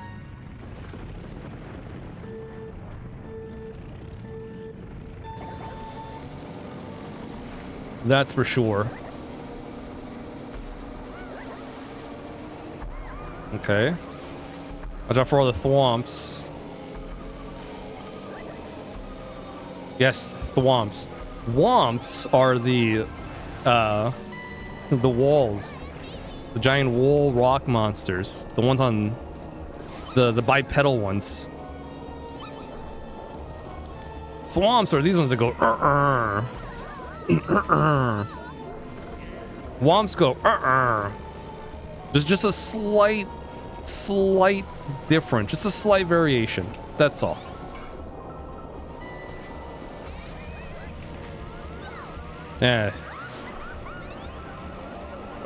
That's for sure. Okay. Watch out for all the thwomps. Yes, thwomps. Womps are the walls. The giant wall rock monsters. The ones on the bipedal ones. Thwomps are these ones that go Womps go There's just a slight difference. Just a slight variation. That's all. Yeah.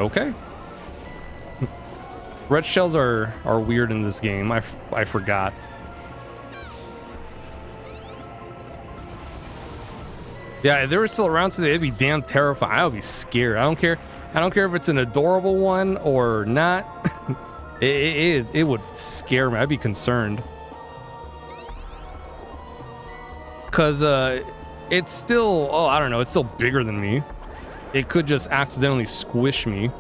Okay. Red shells are weird in this game. I forgot. Yeah, if they were still around today, it'd be damn terrifying. I would be scared. I don't care if it's an adorable one or not. it would scare me. I'd be concerned. Cause it's still, I don't know, it's still bigger than me. It could just accidentally squish me.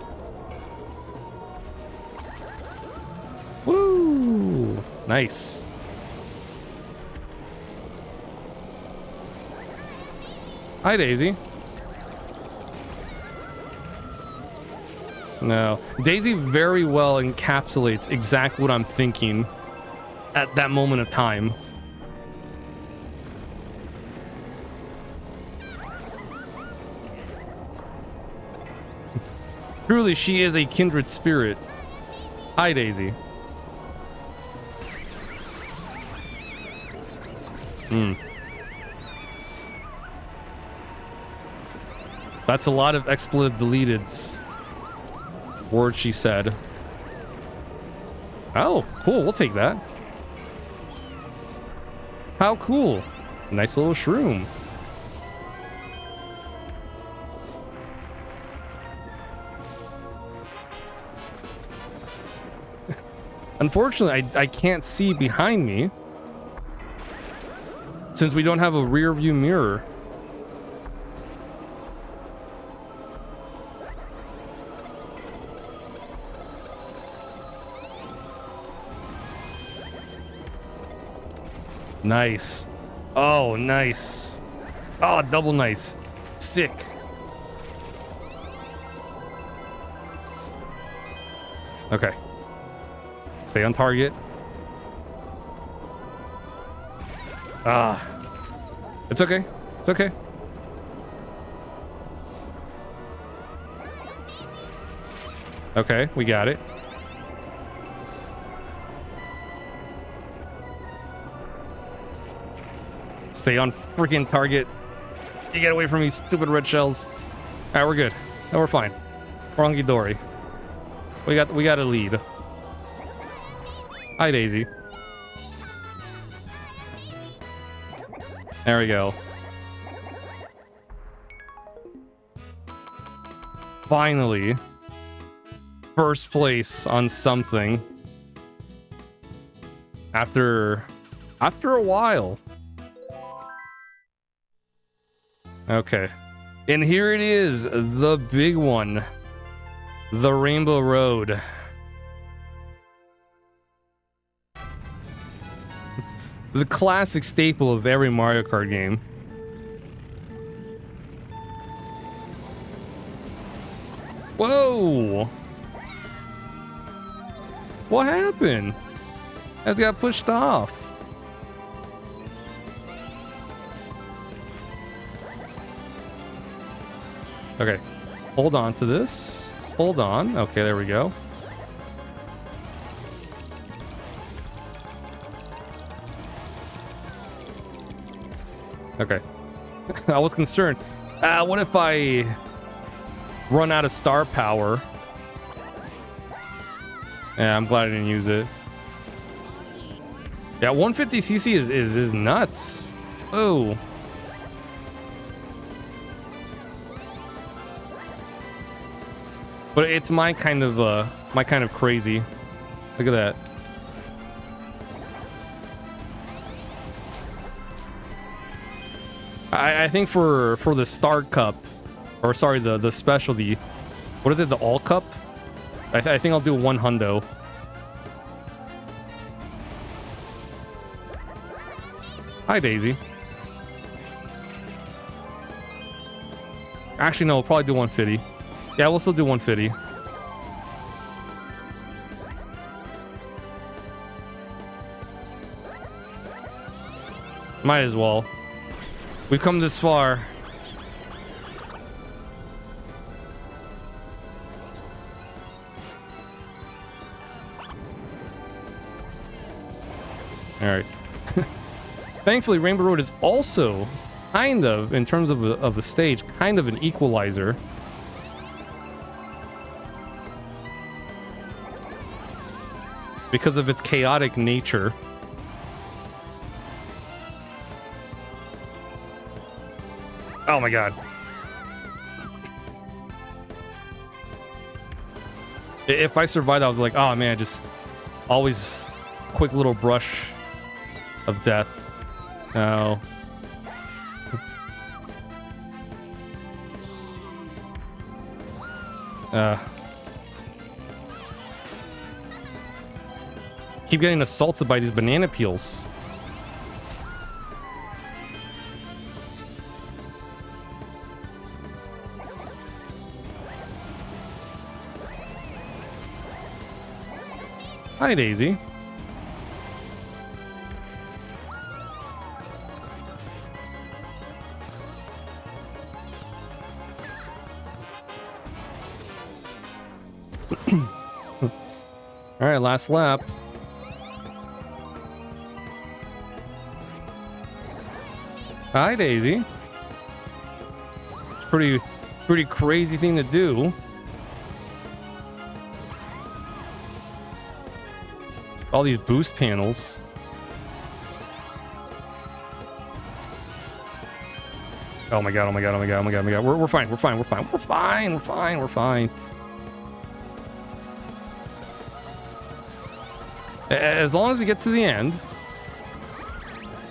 Woo! Nice. Hi, Daisy. No. Daisy very well encapsulates exactly what I'm thinking at that moment of time. Truly, she is a kindred spirit. Hi, Daisy. That's a lot of expletive deleteds. Word she said. Oh, cool. We'll take that. How cool. Nice little shroom. Unfortunately, I can't see behind me since we don't have a rear view mirror. Nice. Oh, nice. Oh, double nice. Sick. Okay. Stay on target. Ah. It's okay. It's okay. Okay, we got it. Stay on freaking target. You get away from me, stupid red shells. All right, we're good. No, we're fine. We're hunky dory. We got a lead. Hi, Daisy. There we go. Finally, first place on something after a while. Okay. And here it is, the big one. The Rainbow Road. The classic staple of every Mario Kart game. Whoa! What happened? I just got pushed off. Okay, hold on to this. Hold on. Okay, there we go. Okay. I was concerned. What if I run out of star power? Yeah, I'm glad I didn't use it. Yeah, 150cc is nuts. Oh. But it's my kind of crazy. Look at that. I think for the Star Cup, or sorry, the specialty, what is it, the All Cup? I think I'll do 1 hundo. Hi, Daisy. Actually, no, we'll probably do 150. Yeah, we'll still do 150. Might as well. We've come this far. All right. Thankfully, Rainbow Road is also kind of, in terms of a stage, kind of an equalizer. Because of its chaotic nature. Oh my god. If I survived, I would be like, oh man, just always quick little brush of death. No. Keep getting assaulted by these banana peels. Hi, Daisy. All right, last lap. Hi, Daisy. It's pretty crazy thing to do. All these boost panels. Oh my god, oh my god, oh my god, oh my god, oh my god. We're fine, we're fine, we're fine, we're fine, we're fine, we're fine. As long as we get to the end.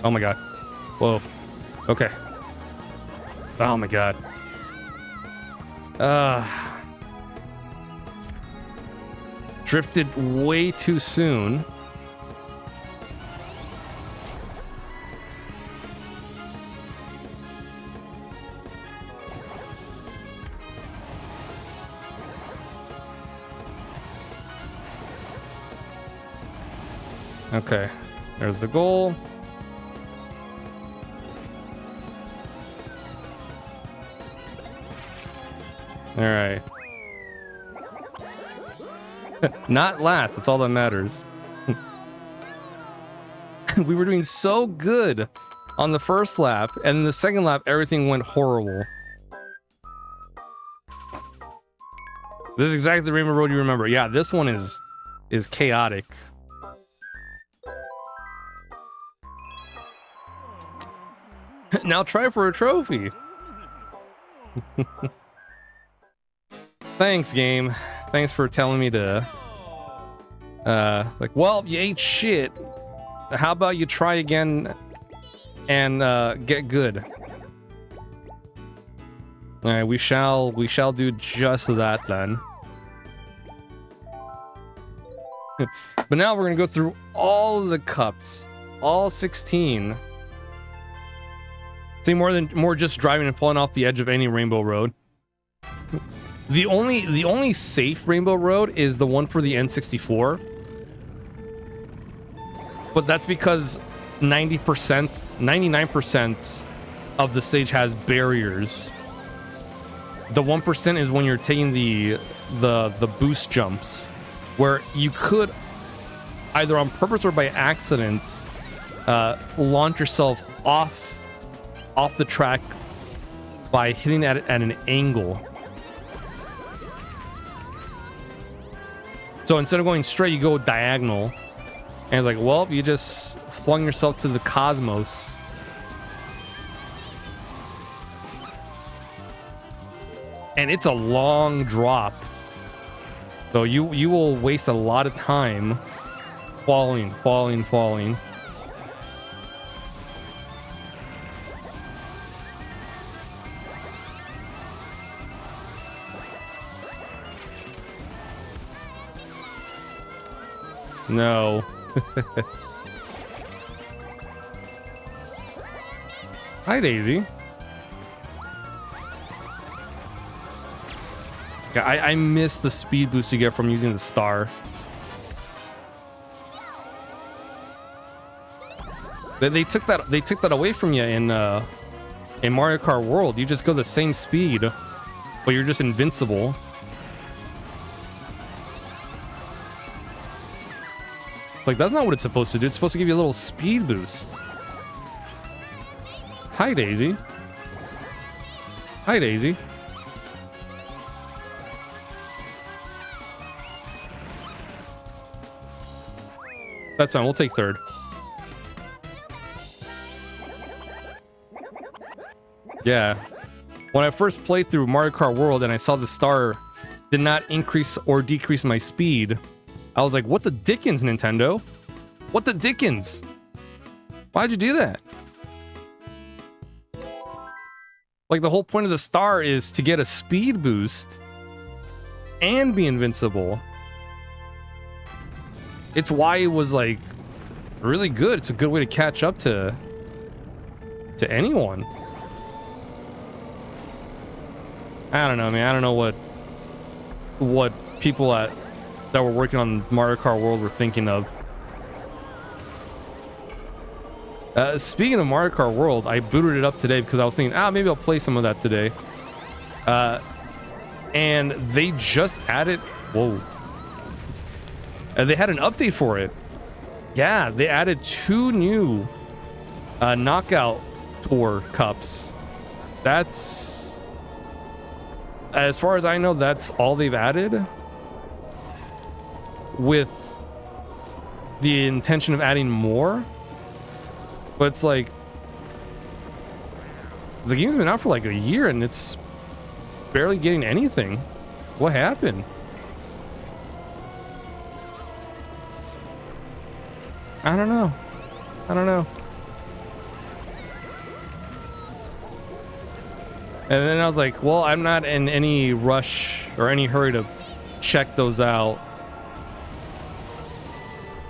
Oh my god. Whoa. Okay. Oh my god. Drifted way too soon. Okay, there's the goal. All right. Not last, that's all that matters. We were doing so good on the first lap, and in the second lap, everything went horrible. This is exactly the Rainbow Road you remember. Yeah, this one is chaotic. Now try for a trophy. Thanks, game. Thanks for telling me to... like, well, you ate shit. How about you try again and get good? All right, we shall do just that then. But now we're gonna go through all of the cups, all 16. See, more just driving and falling off the edge of any Rainbow Road. The only safe Rainbow Road is the one for the N64. But that's because 90%, 99% of the stage has barriers. The 1% is when you're taking the boost jumps, where you could either on purpose or by accident launch yourself off the track by hitting at an angle. So instead of going straight, you go diagonal. And it's like, well, you just flung yourself to the cosmos. And it's a long drop. So you will waste a lot of time falling. No. Hi, Daisy. Yeah, I miss the speed boost you get from using the star. They took that away from you in Mario Kart World. You just go the same speed, but you're just invincible. It's like, that's not what it's supposed to do. It's supposed to give you a little speed boost. Hi, Daisy. Hi, Daisy. That's fine. We'll take third. Yeah. When I first played through Mario Kart World and I saw the star did not increase or decrease my speed, I was like, what the dickens, Nintendo? What the dickens? Why'd you do that? Like, the whole point of the star is to get a speed boost and be invincible. It's why it was, like, really good. It's a good way to catch up to anyone. I don't know, man. I don't know what people that were working on Mario Kart World were thinking of. Speaking of Mario Kart World, I booted it up today because I was thinking, maybe I'll play some of that today. And they just added... Whoa. They had an update for it. Yeah, they added 2 new Knockout Tour cups. That's... As far as I know, that's all they've added. With the intention of adding more. But it's like... The game's been out for like a year and it's barely getting anything. What happened? I don't know. And then I was like, well, I'm not in any rush or any hurry to check those out.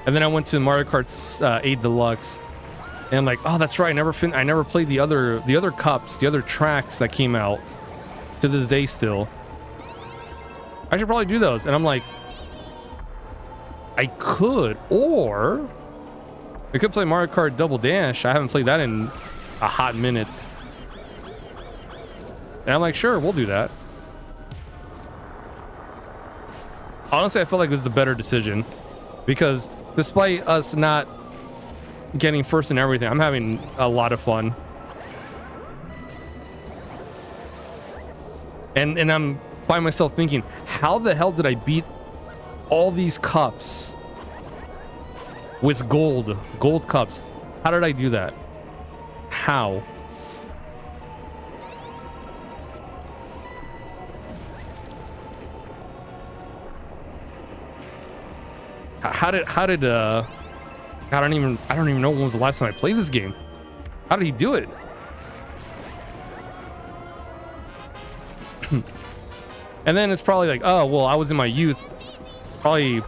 And then I went to Mario Kart 8 Deluxe. And I'm like, oh, that's right. I never played the other cups, the other tracks that came out to this day still. I should probably do those. And I'm like, I could, or We could play Mario Kart Double Dash. I haven't played that in a hot minute. And I'm like, sure, we'll do that. Honestly, I felt like it was the better decision. Because despite us not getting first in everything, I'm having a lot of fun. And I'm find myself thinking, how the hell did I beat all these cups with gold cups? How did I do that? How? How did I don't even know when was the last time I played this game. How did he do it? And then it's probably like, oh, well, I was in my youth, probably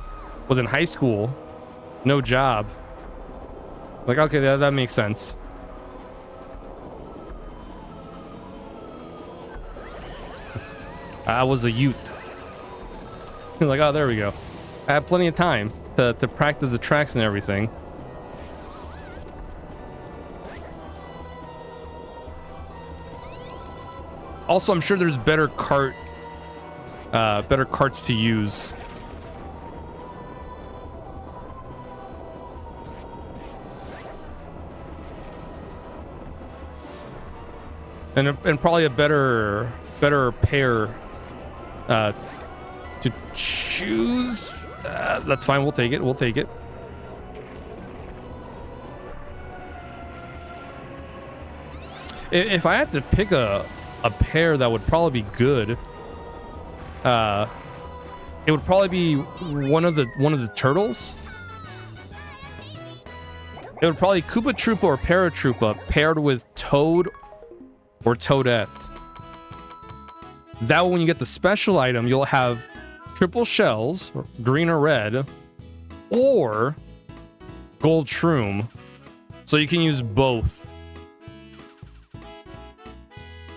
was in high school, no job. Like, okay, that makes sense. I was a youth. Like, oh, there we go. I had plenty of time to practice the tracks and everything. Also, I'm sure there's better carts to use. And probably a better pair to choose. That's fine. We'll take it. We'll take it. If I had to pick a pair that would probably be good, it would probably be one of the turtles. It would probably Koopa Troopa or Paratroopa paired with Toad or Toadette. That way, when you get the special item, you'll have triple shells, green or red, or gold shroom. So you can use both.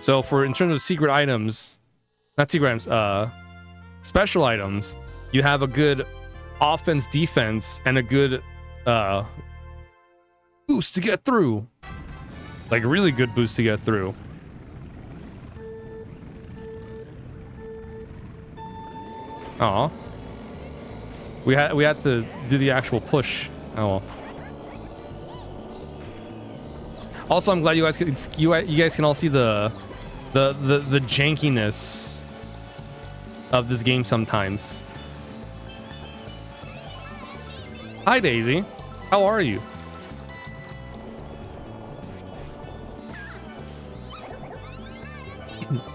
So in terms of secret items, not secret items, special items, you have a good offense, defense, and a good boost to get through. Like, really good boost to get through. Aw. We had to do the actual push. Oh well. Also, I'm glad you guys can all see the jankiness of this game sometimes. Hi Daisy, how are you?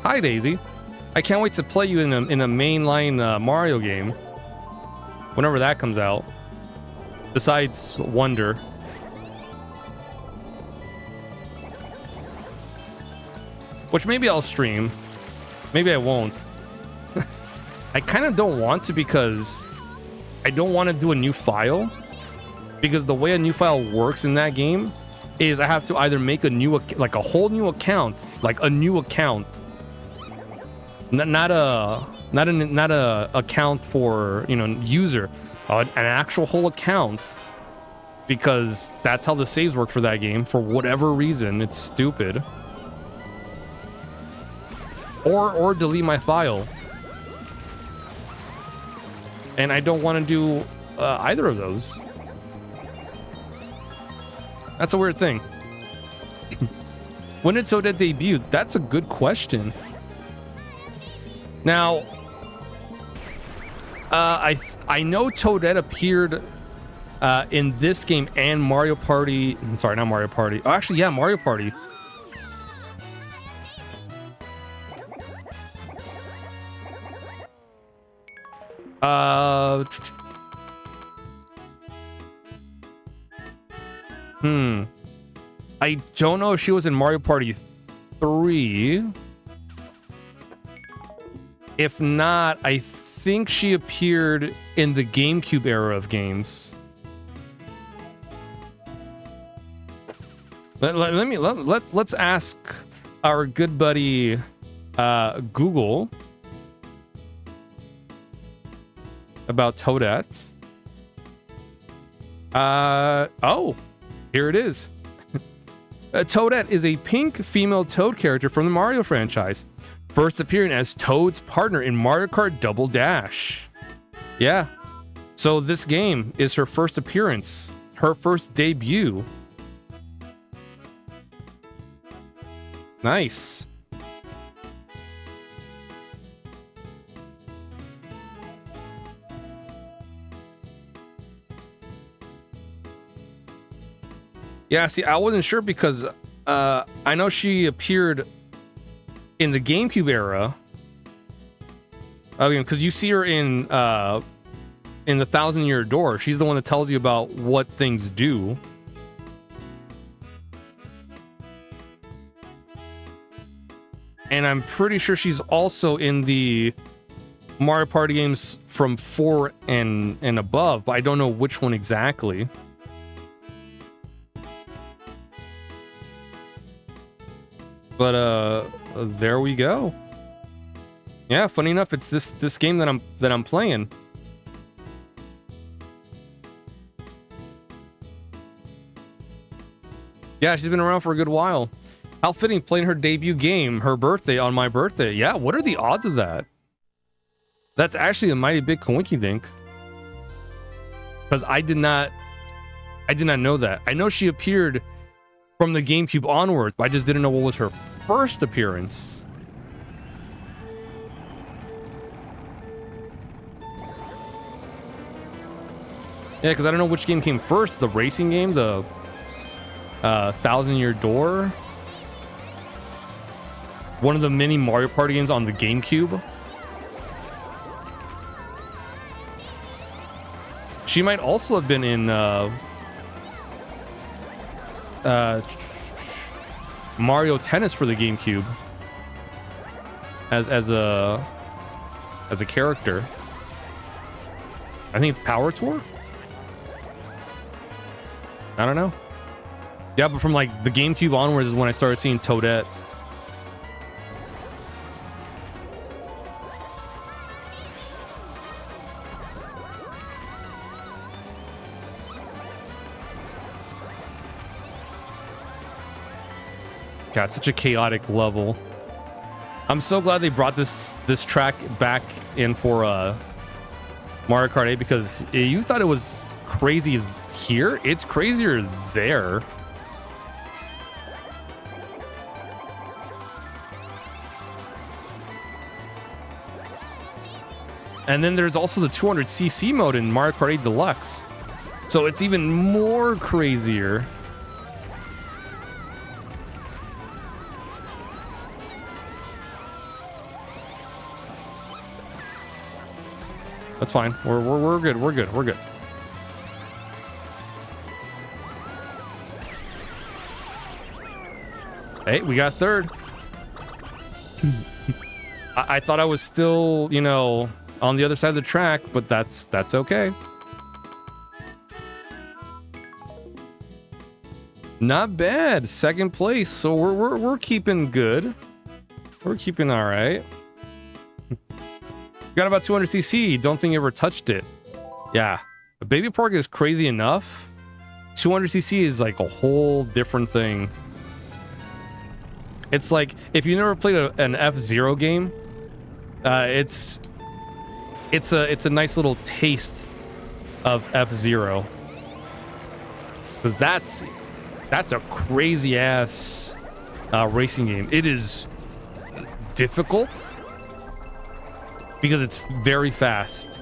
Hi Daisy, I can't wait to play you in a mainline Mario game whenever that comes out. Besides Wonder. Which maybe I'll stream. Maybe I won't. I kind of don't want to because I don't want to do a new file. Because the way a new file works in that game is I have to either make a new, like a whole new account, like a new account. Not a account for, user, an actual whole account. Because that's how the saves work for that game. For whatever reason, it's stupid. Or delete my file. And I don't want to do either of those. That's a weird thing. When did Toadette debut? That's a good question. Now, I know Toadette appeared in this game and Mario Party. Sorry, not Mario Party. Oh, actually, yeah, Mario Party. I don't know if she was in Mario Party 3. If not, I think she appeared in the GameCube era of games. Let's ask our good buddy Google about Toadette. Oh, Here it is. Toadette is a pink female Toad character from the Mario franchise, first appearing as Toad's partner in Mario Kart Double Dash. Yeah, so this game is her first appearance, her first debut. Nice. Yeah, see, I wasn't sure because I know she appeared in the GameCube era. I mean, because you see her in the 1,000-Year Door. She's the one that tells you about what things do. And I'm pretty sure she's also in the Mario Party games from 4 and above, but I don't know which one exactly. But there we go. Yeah, funny enough, it's this game that I'm playing. Yeah, she's been around for a good while. How fitting, playing her debut game, her birthday, on my birthday. Yeah, what are the odds of that? That's actually a mighty big coinky dink. Because I did not know that. I know she appeared from the GameCube onwards, but I just didn't know what was her first appearance. Yeah, because I don't know which game came first. The racing game, the 1,000-Year Door. One of the many Mario Party games on the GameCube. She might also have been in Mario Tennis for the GameCube as a character. I think it's Power Tour. I don't know. Yeah, but from like the GameCube onwards is when I started seeing Toadette. God, such a chaotic level. I'm so glad they brought this track back in for Mario Kart 8 because you thought it was crazy here. It's crazier there. And then there's also the 200cc mode in Mario Kart 8 Deluxe. So it's even more crazier. That's fine. We're good. We're good. We're good. Hey, we got third. I thought I was still, you know, on the other side of the track, but that's okay. Not bad. Second place. So we're keeping good. We're keeping all right. Got about 200cc. Don't think you ever touched it. Yeah. A Baby Park is crazy enough. 200cc is like a whole different thing. It's like if you never played an F-Zero game, it's a nice little taste of F-Zero. Because that's a crazy ass racing game. It is difficult because it's very fast,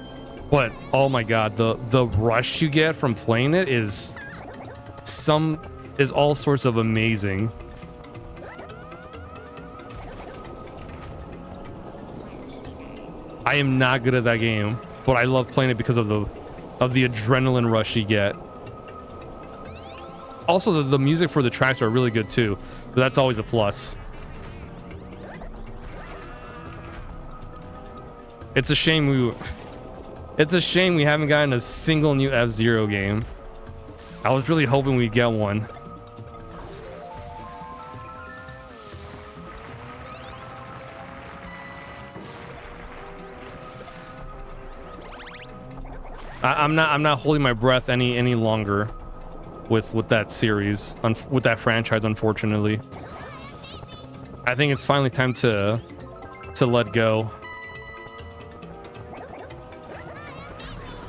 but oh my god, the rush you get from playing it is all sorts of amazing. I am not good at that game, but I love playing it because of the adrenaline rush you get. Also, the music for the tracks are really good too, so that's always a plus. It's a shame we haven't gotten a single new F-Zero game. I was really hoping we'd get one. I'm not holding my breath any longer. with that series, with that franchise. Unfortunately, I think it's finally time to let go.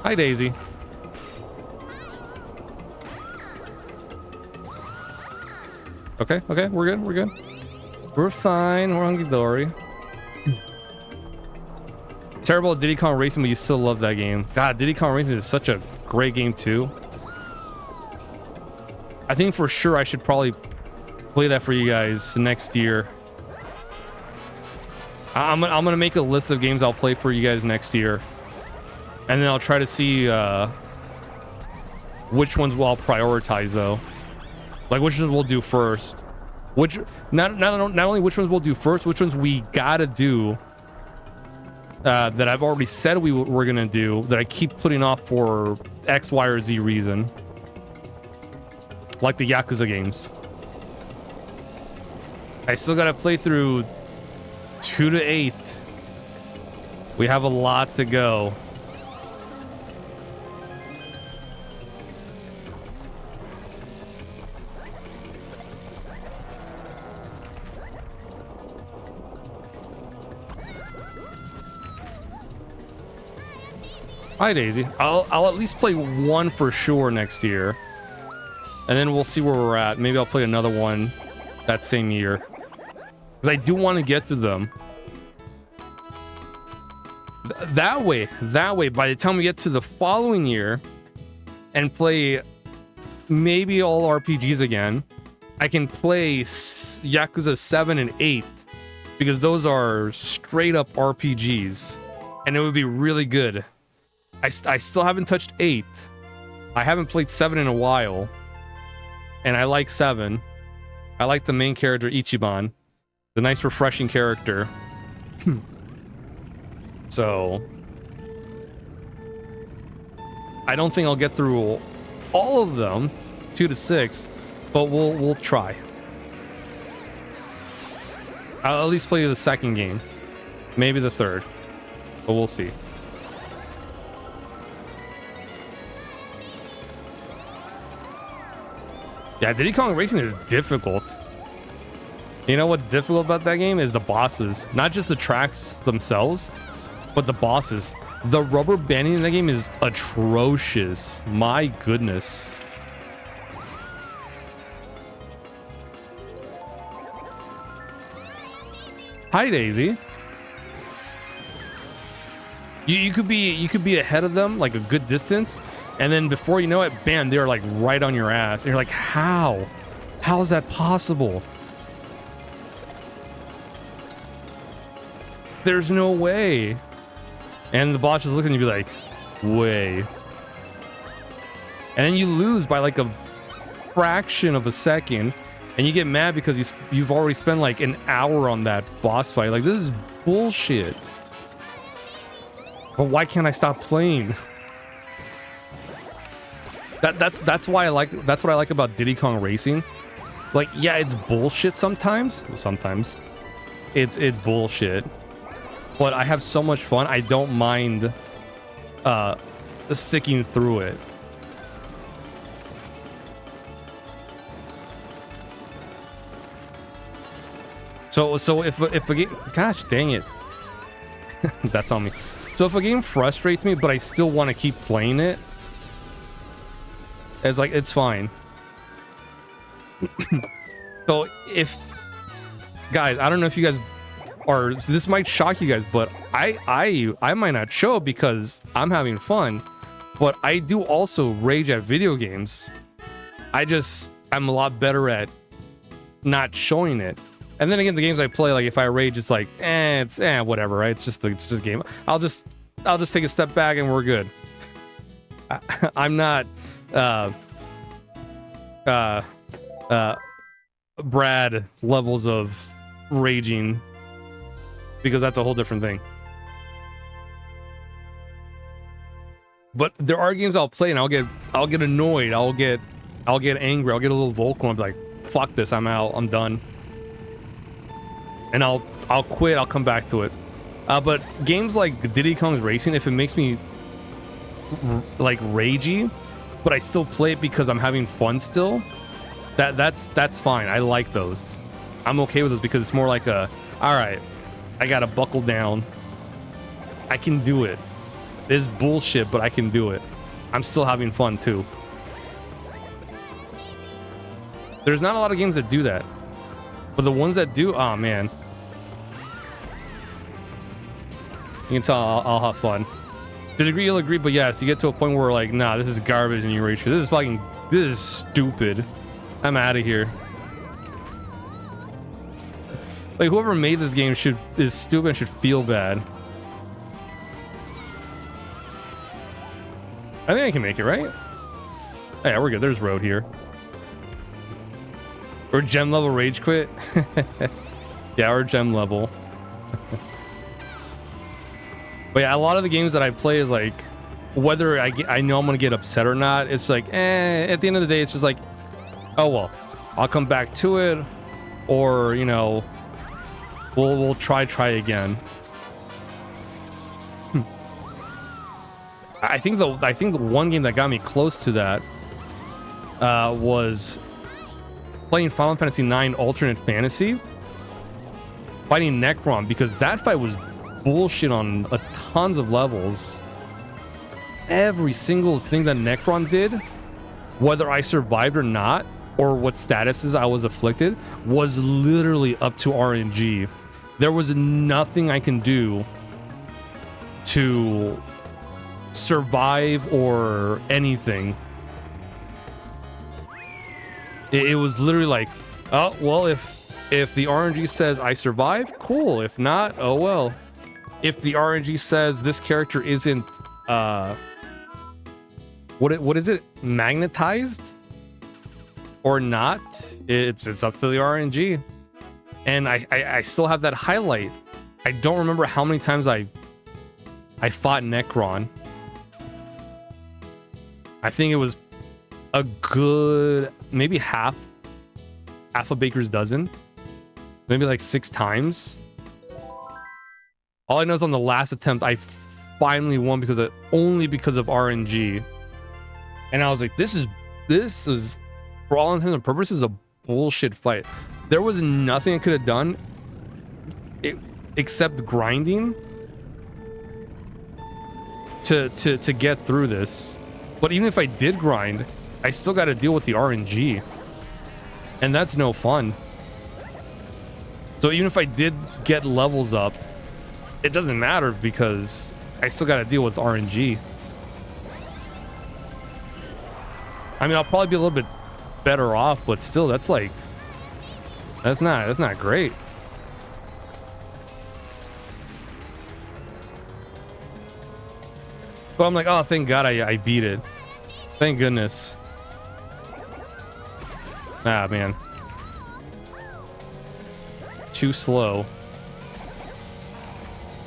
Hi, Daisy. Okay, we're good. We're fine. We're hunky dory. Terrible at Diddy Kong Racing, but you still love that game. God, Diddy Kong Racing is such a great game too. I think for sure I should probably play that for you guys next year. I'm gonna make a list of games I'll play for you guys next year, and then I'll try to see which ones I'll prioritize though. Like which ones we'll do first. Which not only which ones we'll do first, which ones we gotta do. That I've already said we're gonna do, that I keep putting off for X, Y, or Z reason. Like the Yakuza games. I still gotta play through 2 to 8. We have a lot to go. Hi, Daisy. I'll at least play one for sure next year. And then we'll see where we're at. Maybe I'll play another one that same year. Because I do want to get through them. That way, by the time we get to the following year and play maybe all RPGs again, I can play Yakuza 7 and 8. Because those are straight up RPGs. And it would be really good. I still haven't touched 8. I haven't played 7 in a while. And I like 7. I like the main character, Ichiban. The nice, refreshing character. So... I don't think I'll get through all of them, 2 to 6, but we'll try. I'll at least play the second game. Maybe the third. But we'll see. Yeah, Diddy Kong Racing is difficult. You know what's difficult about that game is the bosses. Not just the tracks themselves, but the bosses. The rubber banding in that game is atrocious. My goodness. Hi, Daisy. You could be ahead of them like a good distance. And then before you know it, bam, they're like right on your ass. And you're like, how? How is that possible? There's no way. And the boss is looking at you like, way. And then you lose by like a fraction of a second. And you get mad because you've already spent like an hour on that boss fight. Like, this is bullshit. But why can't I stop playing? That's why I like, that's what I like about Diddy Kong Racing. Like, yeah, it's bullshit sometimes. Sometimes it's bullshit, but I have so much fun. I don't mind sticking through it. So if a game, gosh dang it, that's on me. So if a game frustrates me, but I still want to keep playing it, it's like, it's fine. So if, guys, I don't know if you guys are, this might shock you guys, but I might not show because I'm having fun, but I do also rage at video games. I'm a lot better at not showing it. And then again, the games I play, like if I rage, it's like, it's whatever, right? It's just a game. I'll just take a step back and we're good. I'm not Brad levels of raging, because that's a whole different thing. But there are games I'll play and I'll get annoyed, I'll get angry, I'll get a little vocal and be like, fuck this, I'm out, I'm done. And I'll quit, I'll come back to it. But games like Diddy Kong's Racing, if it makes me like ragey, but I still play it because I'm having fun still, that's fine. I like those. I'm okay with those because it's more like a, all right, I gotta buckle down. I can do it. It's bullshit, but I can do it. I'm still having fun too. There's not a lot of games that do that, but the ones that do, oh man, you can tell I'll have fun. To a degree, you'll agree, but yes, you get to a point where like, nah, this is garbage and you rage. This is stupid. I'm out of here. Like, whoever made this game is stupid and should feel bad. I think I can make it, right? Oh, yeah, we're good. There's road here. Or gem level rage quit. Yeah, or gem level. But yeah, a lot of the games that I play is like, whether I know I'm gonna get upset or not, it's like, at the end of the day, it's just like, oh well, I'll come back to it, or you know, we'll try again. I think the one game that got me close to that was playing Final Fantasy IX Alternate Fantasy, fighting Necron, because that fight was bullshit on a tons of levels. Every single thing that Necron did, whether I survived or not, or what statuses I was afflicted, was literally up to RNG. There was nothing I can do to survive or anything. It was literally like, oh well, if the RNG says I survive, cool. If not, oh well. If the RNG says this character isn't what is it, magnetized or not, it's up to the RNG. And I still have that highlight. I don't remember how many times I fought Necron. I think it was a good maybe half a baker's dozen, maybe like 6 times. All I know is on the last attempt I finally won only because of RNG. And I was like, this is for all intents and purposes a bullshit fight. There was nothing I could have done except grinding to get through this. But even if I did grind, I still got to deal with the RNG, and that's no fun. So even if I did get levels up, it doesn't matter because I still got to deal with RNG. I mean, I'll probably be a little bit better off, but still, that's not great. But I'm like, oh, thank God I beat it. Thank goodness. Ah, man. Too slow.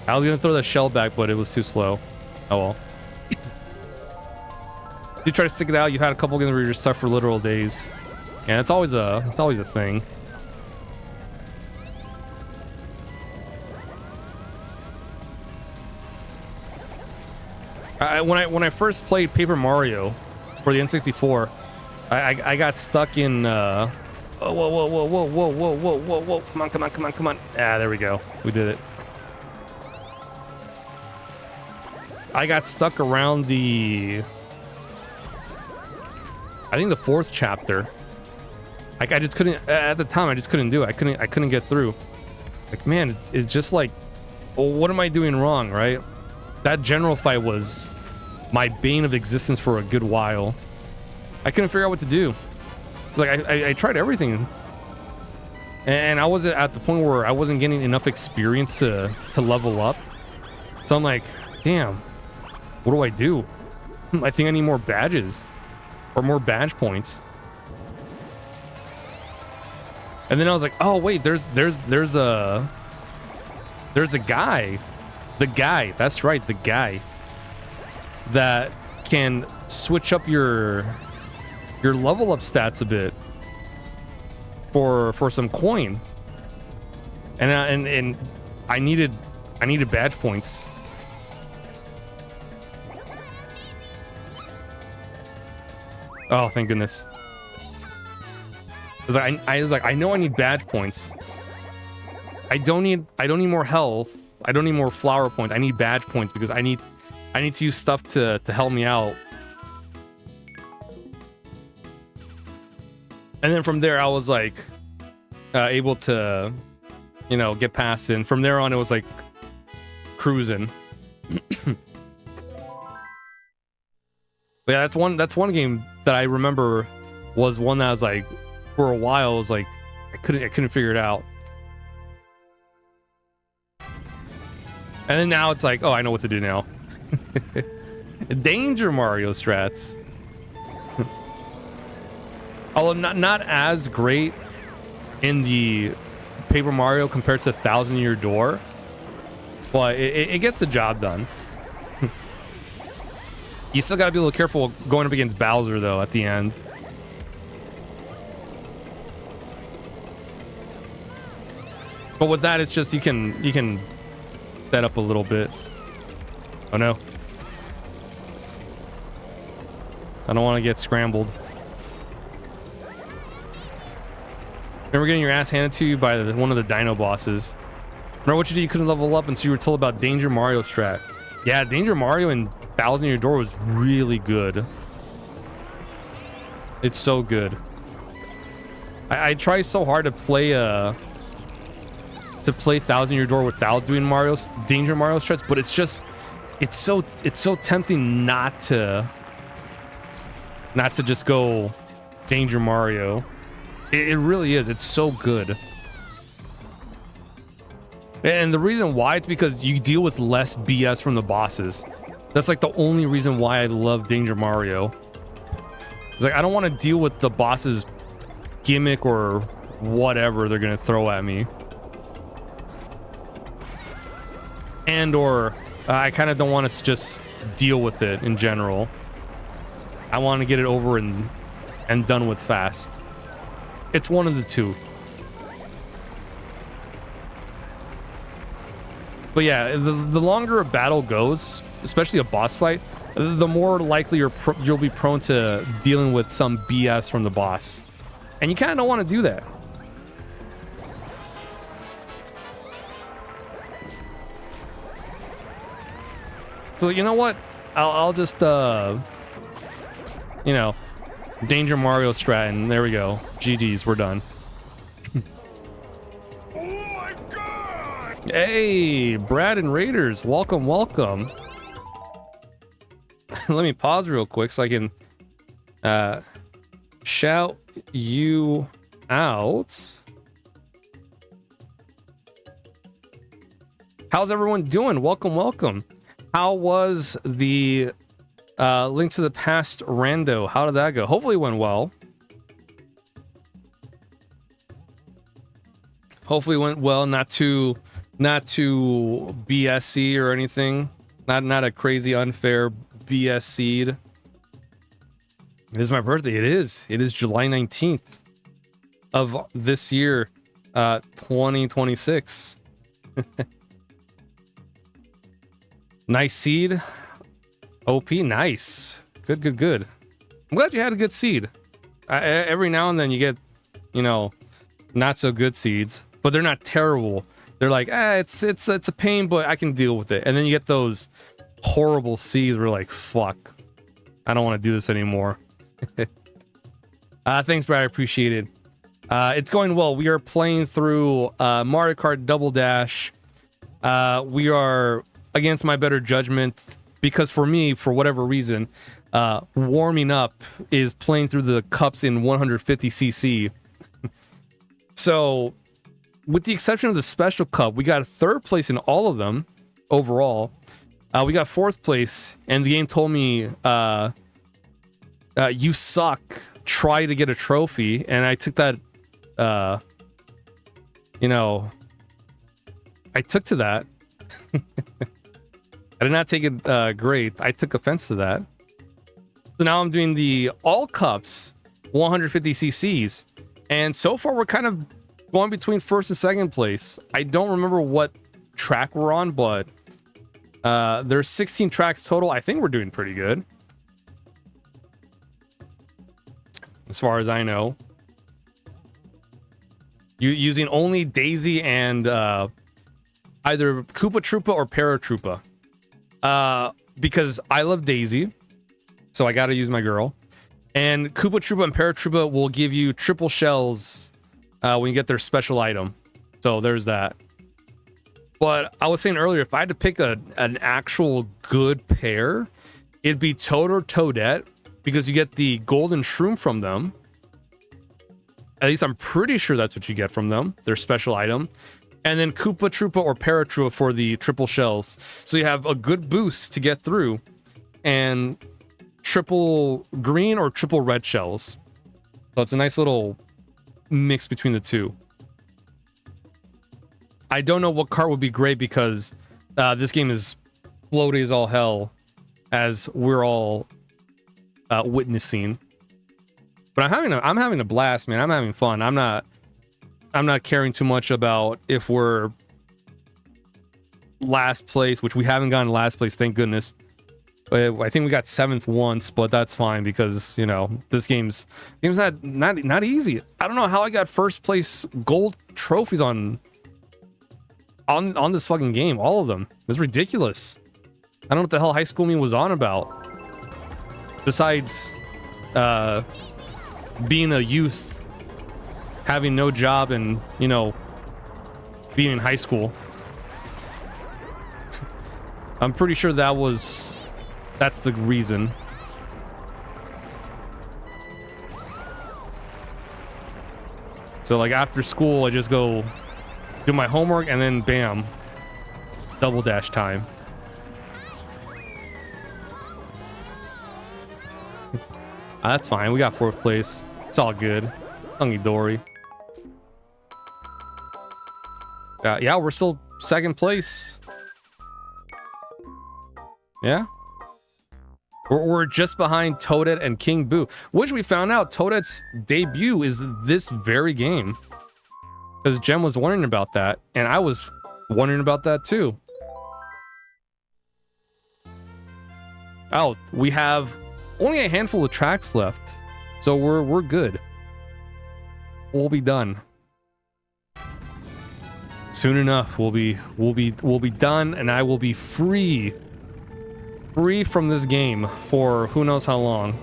I was gonna throw that shell back, but it was too slow. Oh well. You try to stick it out, you had a couple games where you're stuck for literal days. Yeah, it's always a thing. When I first played Paper Mario for the N64, I got stuck in whoa, come on. Ah, there we go. We did it. I got stuck around I think the 4th chapter. Like I just couldn't, at the time I just couldn't do it. I couldn't get through. Like, man, it's just like, well, what am I doing wrong, right? That general fight was my bane of existence for a good while. I couldn't figure out what to do. Like I tried everything, and I was at the point where I wasn't getting enough experience to level up. So I'm like, damn, what do I do? I think I need more badges or more badge points. And then I was like, oh wait, there's a guy. The guy, that's right, the guy that can switch up your level up stats a bit for some coin. And I needed badge points. Oh, thank goodness. I was like, I know I need badge points. I don't need more health. I don't need more flower points. I need badge points because I need to use stuff to help me out. And then from there, I was like able to, you know, get past it. And from there on, it was like cruising. But yeah, that's one game that I remember was one that I was like, for a while, I was like, I couldn't figure it out. And then now it's like, oh, I know what to do now. Danger Mario strats. Although not as great in the Paper Mario compared to Thousand Year Door, but it gets the job done. You still gotta be a little careful going up against Bowser though at the end. But with that, it's just you can set up a little bit. Oh no. I don't want to get scrambled. Remember getting your ass handed to you by one of the dino bosses. Remember what you did? You couldn't level up until you were told about Danger Mario strat. Yeah, Danger Mario and Thousand Year Door was really good. It's so good. I try so hard to play Thousand Year Door without doing Danger Mario strats, but it's so tempting not to just go Danger Mario. It really is. It's so good. And the reason why, it's because you deal with less BS from the bosses. That's like the only reason why I love Danger Mario. It's like I don't want to deal with the boss's gimmick or whatever they're gonna throw at me. And or I kind of don't want to just deal with it in general. I want to get it over and done with fast. It's one of the two. But yeah, the longer a battle goes, especially a boss fight, the more likely you'll be prone to dealing with some BS from the boss. And you kind of don't want to do that. So you know what? I'll just you know, Danger Mario strat, and there we go. GG's, we're done. Oh my god! Hey, Brad and Raiders, welcome. Let me pause real quick so I can shout you out. How's everyone doing? Welcome. How was the Link to the Past rando? How did that go? Hopefully it went well. Not too BSC or anything. Not a crazy unfair BS seed. It is my birthday. It is July 19th of this year, 2026. Nice seed. OP, nice. Good. I'm glad you had a good seed. Every now and then you get, you know, not so good seeds, but they're not terrible. They're like, it's a pain, but I can deal with it. And then you get those horrible seeds where you're like, fuck, I don't want to do this anymore. Thanks, Brad. I appreciate it. It's going well. We are playing through Mario Kart Double Dash. We are against my better judgment, because for me, for whatever reason, warming up is playing through the cups in 150cc. So, with the exception of the special cup, we got third place in all of them overall. We got fourth place, and the game told me, you suck, try to get a trophy. And I took that, you know, I took to that. I did not take it great. I took offense to that. So now I'm doing the all cups 150cc's, and so far we're kind of going between first and second place. I don't remember what track we're on, but there's 16 tracks total. I think we're doing pretty good. as far as I know. You using only Daisy and either Koopa Troopa or Paratroopa. Because I love Daisy, so I gotta use my girl. And Koopa Troopa and Paratroopa will give you triple shells when you get their special item. So there's that. But I was saying earlier, if I had to pick an actual good pair, it'd be Toad or Toadette, because you get the golden shroom from them. At least I'm pretty sure that's what you get from them, their special item. And then Koopa Troopa or Paratroopa for the triple shells. So you have a good boost to get through, and triple green or triple red shells. So it's a nice little mix between the two. I don't know what cart would be great, because this game is floaty as all hell, as we're all witnessing. But I'm having a blast, man. I'm having fun. I'm not caring too much about if we're last place, which we haven't gotten last place, thank goodness. I think we got 7th once, but that's fine, because you know this game's not easy. I don't know how I got first place gold trophies on this fucking game. All of them. It's ridiculous. I don't know what the hell High School Me was on about. Besides being a youth, having no job, and you know, being in high school. I'm pretty sure that's the reason. So like after school, I just go do my homework, and then bam, double dash time. That's fine. We got 4th place. It's all good. Hunky dory. Yeah, we're still 2nd place. Yeah. We're just behind Toadette and King Boo, which we found out Toadette's debut is this very game. Because Jem was wondering about that, and I was wondering about that too. Oh, we have only a handful of tracks left, so we're good. We'll be done. Soon enough, we'll be done, and I will be free from this game for who knows how long.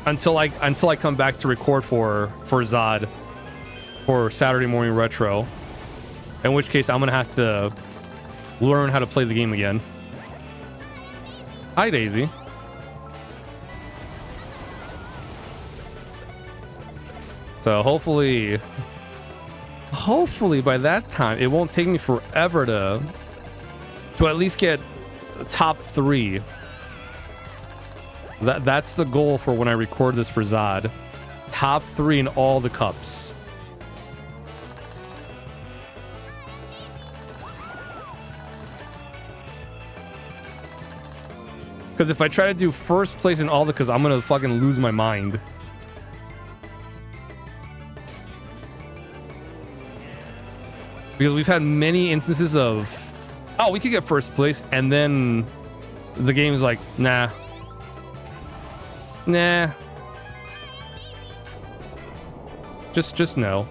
Until I come back to record for Zod for Saturday Morning Retro, in which case I'm gonna have to learn how to play the game again. Hi, Daisy. So hopefully by that time it won't take me forever to at least get top 3. That's the goal for when I record this for Zod. Top 3 in all the cups. Because if I try to do 1st place in all the cups, I'm gonna fucking lose my mind. Because we've had many instances of, oh, we could get 1st place, and then the game's like, nah. Just no.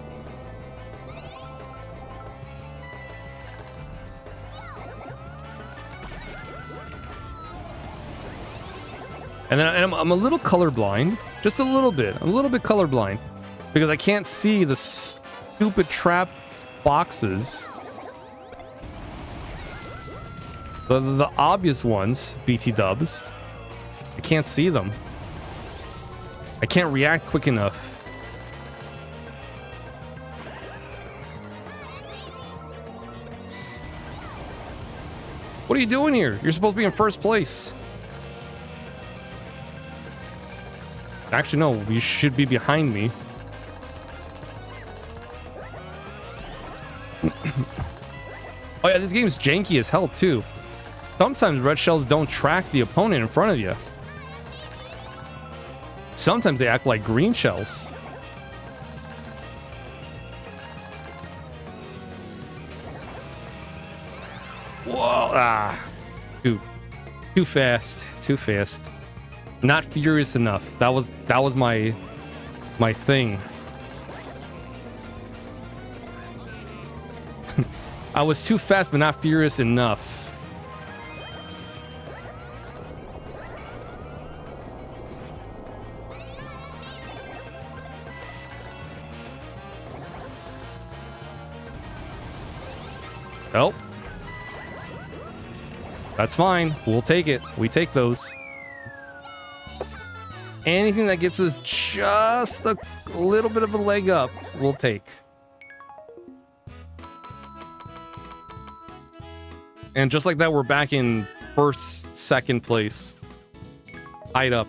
And then I'm a little colorblind, just a little bit. I'm a little bit colorblind because I can't see the stupid trap boxes. The obvious ones, BT dubs. I can't see them. I can't react quick enough. What are you doing here? You're supposed to be in 1st place. Actually, no, you should be behind me. Oh yeah, this game's janky as hell too. Sometimes red shells don't track the opponent in front of you. Sometimes they act like green shells. Whoa, too fast, too fast. Not furious enough. That was my thing. I was too fast, but not furious enough. Oh. That's fine. We'll take it. We take those. Anything that gets us just a little bit of a leg up, we'll take. And just like that, we're back in second place. Tied up.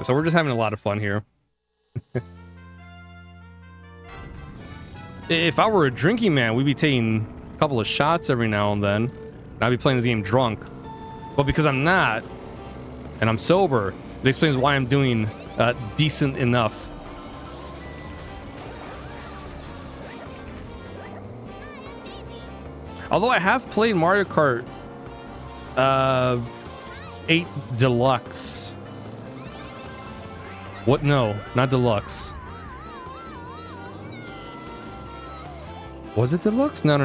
So we're just having a lot of fun here. If I were a drinking man, we'd be taking a couple of shots every now and then. I'd be playing this game drunk. But because I'm not, and I'm sober, it explains why I'm doing decent enough. Although I have played Mario Kart 8 Deluxe. What? No, not Deluxe. Was it Deluxe? No.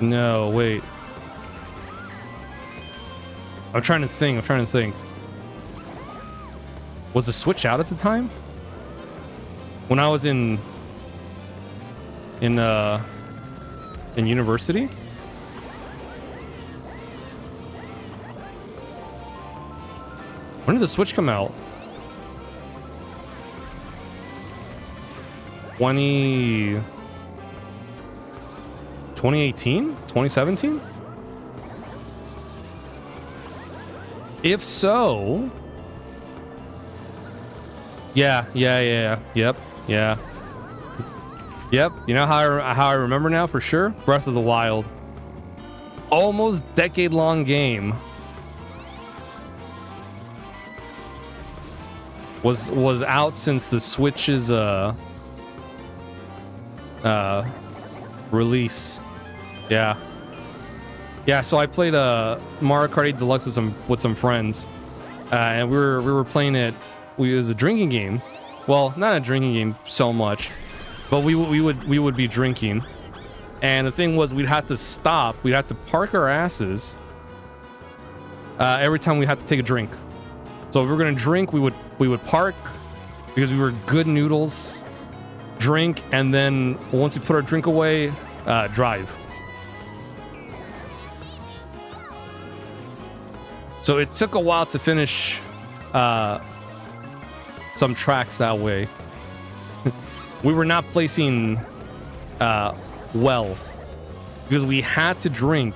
No, wait. I'm trying to think. Was the Switch out at the time? When I was in university? When did the Switch come out? 2018? 2017? If so... Yeah. Yep. You know how I remember now for sure? Breath of the Wild. Almost decade-long game. Was out since the Switch's release. Yeah, so I played Mario Kart 8 Deluxe with some friends, and we were playing it. It was a drinking game. Well, not a drinking game so much, but we would be drinking, and the thing was we'd have to stop. We'd have to park our asses every time we had to take a drink. So if we were gonna drink, we would park because we were good noodles. Drink, and then once we put our drink away, drive. So it took a while to finish some tracks that way. We were not placing well because we had to drink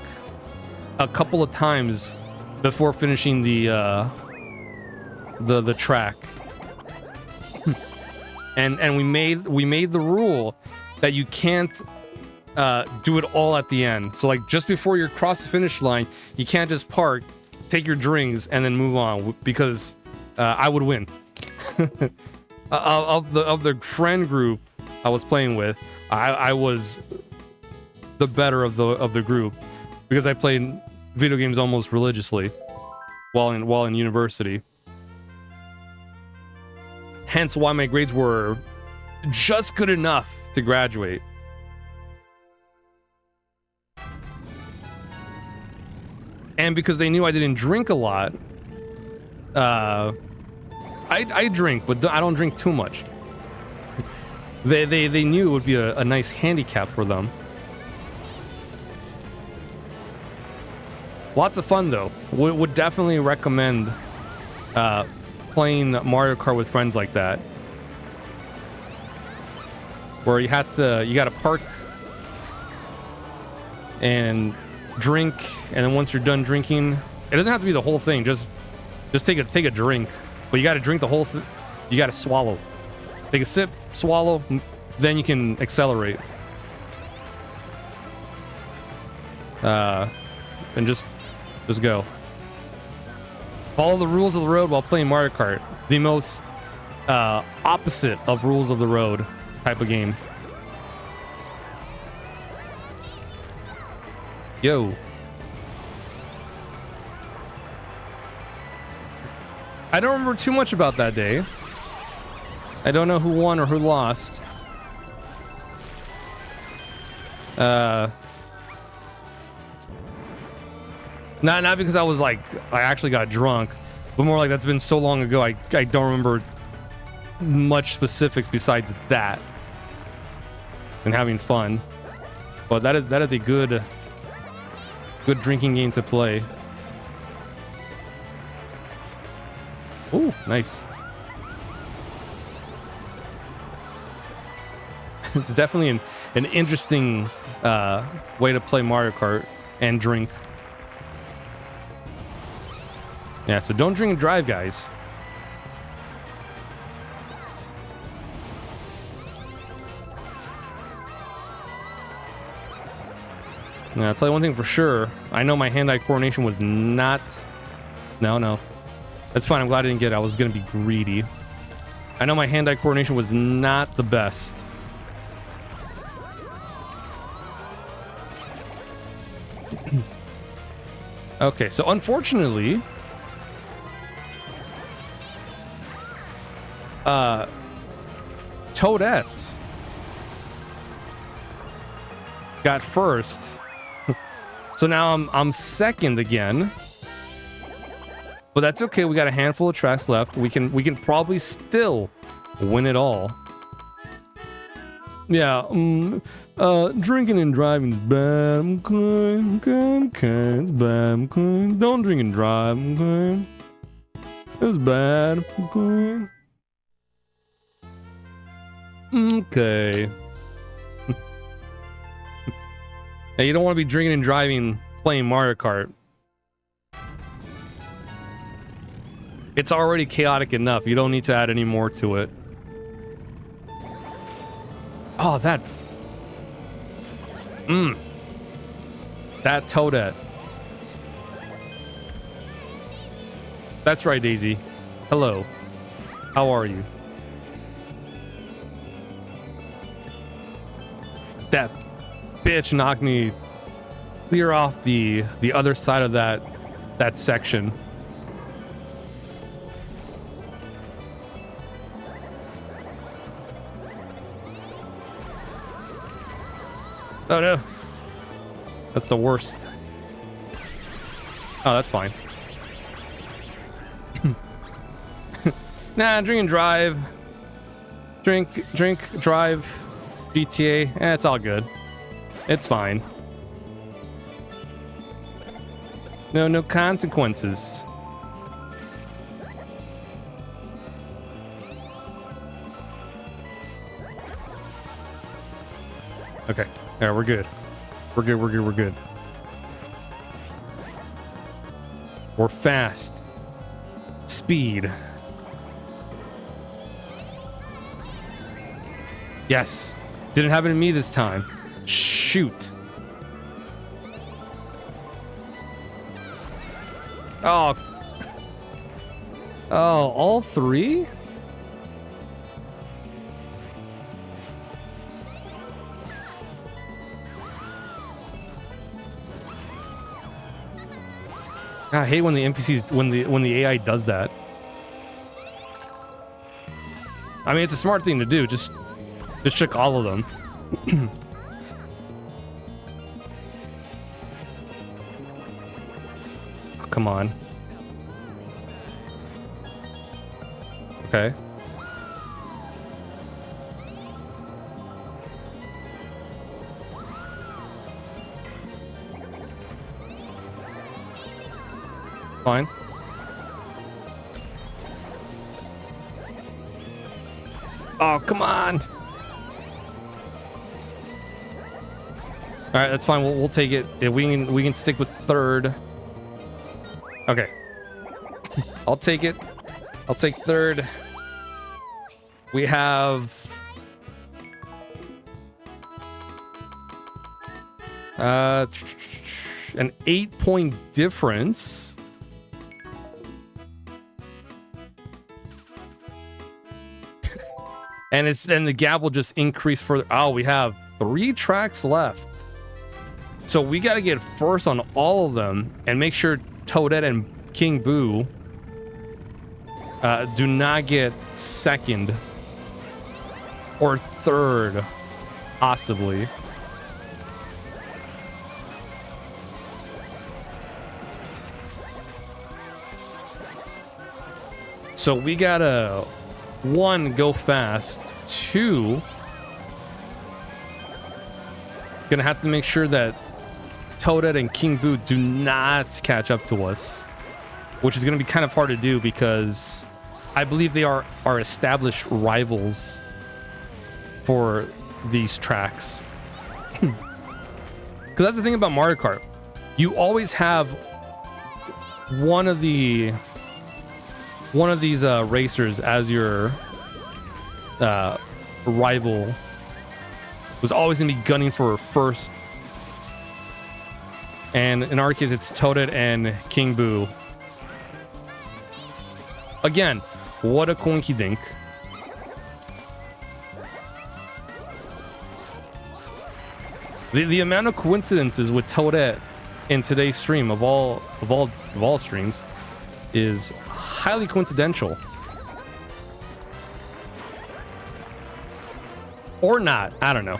a couple of times before finishing the track. And we made the rule that you can't do it all at the end. So like just before you cross the finish line, you can't just park, take your drinks, and then move on because I would win. of the friend group I was playing with, I was the better of the group because I played video games almost religiously while in university. Hence why my grades were just good enough to graduate. And because they knew I didn't drink a lot, I drink, but I don't drink too much. They knew it would be a nice handicap for them. Lots of fun though. Would definitely recommend playing Mario Kart with friends like that, where you gotta park and drink, and then once you're done drinking, it doesn't have to be the whole thing. Just take a drink, but you gotta drink the whole thing. You gotta swallow. Take a sip, swallow, then you can accelerate. And just go. Follow the rules of the road while playing Mario Kart. The most opposite of rules of the road. type of game. Yo. I don't remember too much about that day. I don't know who won or who lost. Not because I was like, I actually got drunk, but more like that's been so long ago, I don't remember much specifics besides that and having fun. But that is a good drinking game to play. Ooh, nice. It's definitely an interesting way to play Mario Kart and drink. Yeah, so don't drink and drive, guys. Yeah, I'll tell you one thing for sure. I know my hand-eye coordination was not... No. That's fine. I'm glad I didn't get it. I was going to be greedy. I know my hand-eye coordination was not the best. Okay, so unfortunately... Toadette got first. So now I'm second again. But that's okay. We got a handful of tracks left. We can probably still win it all. Yeah, drinking and driving is bad. Okay, it's bad. Okay. Don't drink and drive. Okay. It's bad. Okay. Okay. Hey, you don't want to be drinking and driving playing Mario Kart. It's already chaotic enough. You don't need to add any more to it. Oh, that... That Toadette. That's right, Daisy. Hello. How are you? That bitch knocked me clear off the other side of that section. Oh no. That's the worst. Oh, that's fine. Nah, drink and drive. Drink, drive. GTA. It's all good. It's fine. No consequences. Okay. Yeah, we're good. We're good. We're fast. Speed. Yes. Didn't happen to me this time. Shoot. Oh. Oh, all three? I hate when the NPCs when the AI does that. I mean, it's a smart thing to do. Just check all of them. Oh, come on. Okay. Fine. Oh, come on. All right, that's fine. We'll take it. If we can stick with third. Okay. I'll take it. I'll take third. We have an 8-point difference. And the gap will just increase further. Oh, we have 3 tracks left. So we got to get first on all of them and make sure Toadette and King Boo do not get second or third, possibly. So we gotta, 1, go fast, 2, gonna have to make sure that Toadette and King Boo do not catch up to us, which is gonna be kind of hard to do because I believe they are established rivals for these tracks. Because that's the thing about Mario Kart. You always have one of these racers as your rival, who's always gonna be gunning for first. And in our case, it's Toadette and King Boo. Again, what a coinky dink. The amount of coincidences with Toadette in today's stream of all streams is highly coincidental. Or not, I don't know.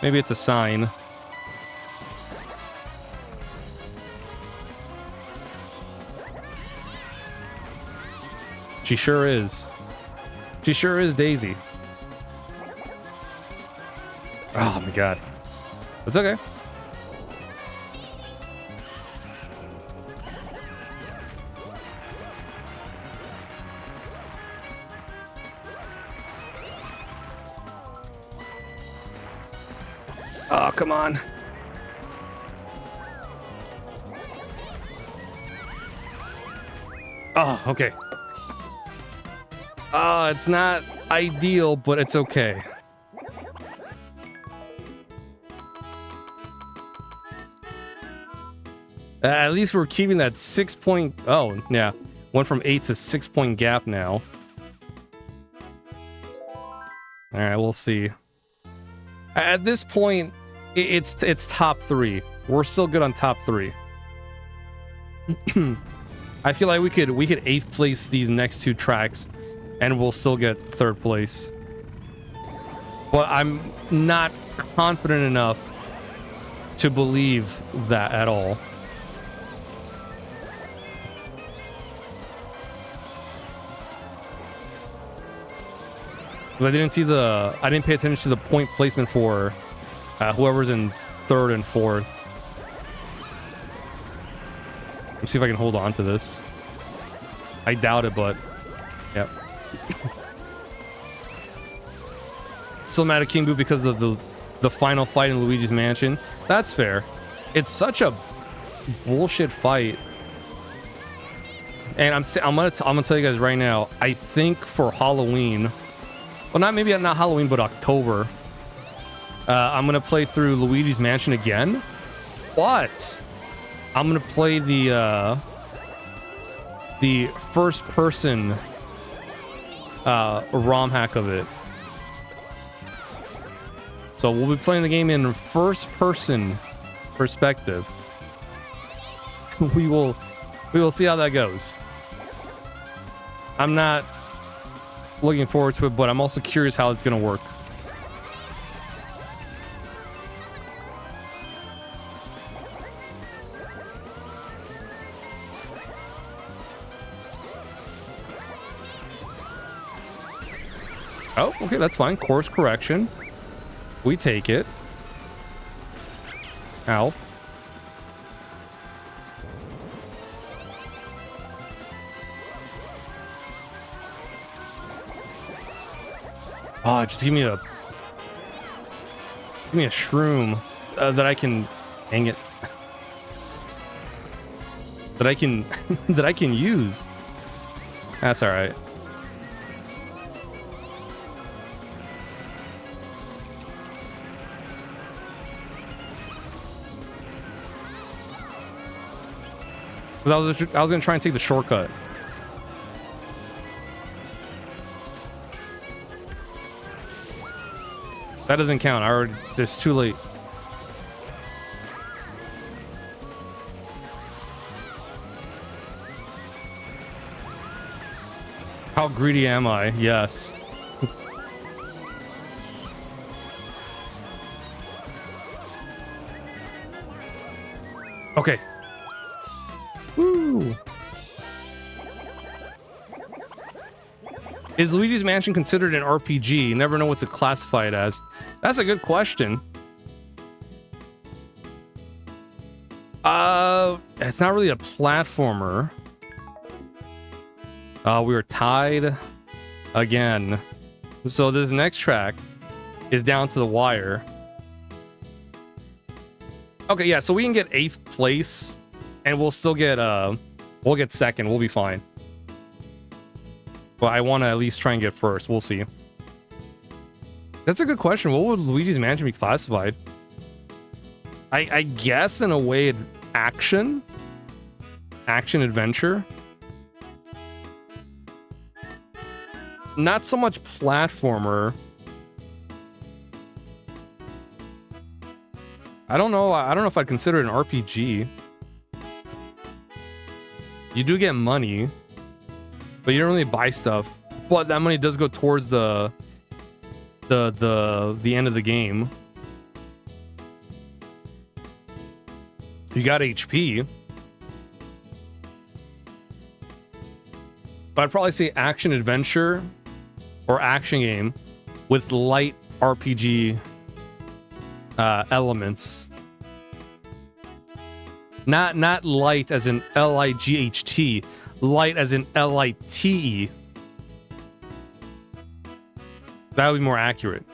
Maybe it's a sign. She sure is. She sure is, Daisy. Oh my god. It's okay. Oh, come on. Oh, okay. It's not ideal, but it's okay. At least we're keeping that 6 point. Oh, yeah. Went from 8 to 6 point gap now. All right, we'll see. At this point, it's top 3. We're still good on top 3. I feel like we could 8th place these next 2 tracks and we'll still get 3rd place. But I'm not confident enough to believe that at all. Because I didn't pay attention to the point placement for whoever's in 3rd and 4th. Let's see if I can hold on to this. I doubt it, but yep. Still mad at King Boo because of the final fight in Luigi's Mansion. That's fair. It's such a bullshit fight. And I'm gonna tell you guys right now. I think for Halloween, well, not Halloween, but October, I'm gonna play through Luigi's Mansion again. But I'm gonna play the first person ROM hack of it. So we'll be playing the game in first person perspective. We will see how that goes. I'm not looking forward to it, but I'm also curious how it's gonna work. Oh, okay, that's fine. Course correction. We take it. Ow. Oh, just give me a shroom that I can, dang it, that I can that I can use. That's all right. Because I was gonna try and take the shortcut. That doesn't count. I already, it's too late. How greedy am I? Yes. Okay. Woo. Is Luigi's Mansion considered an RPG? You never know what to classify it as. That's a good question. It's not really a platformer. We were tied again. So this next track is down to the wire. Okay, yeah, so we can get 8th place and we'll still get we'll get 2nd. We'll be fine. But I want to at least try and get 1st. We'll see. That's a good question. What would Luigi's Mansion be classified? I guess in a way action adventure. Not so much platformer. I don't know if I'd consider it an RPG. You do get money, but you don't really buy stuff. But that money does go towards the end of the game. You got HP. But I'd probably say action adventure or action game with light RPG elements. Not light as in L-I-G-H-T, light as in L-I-T-E. That would be more accurate.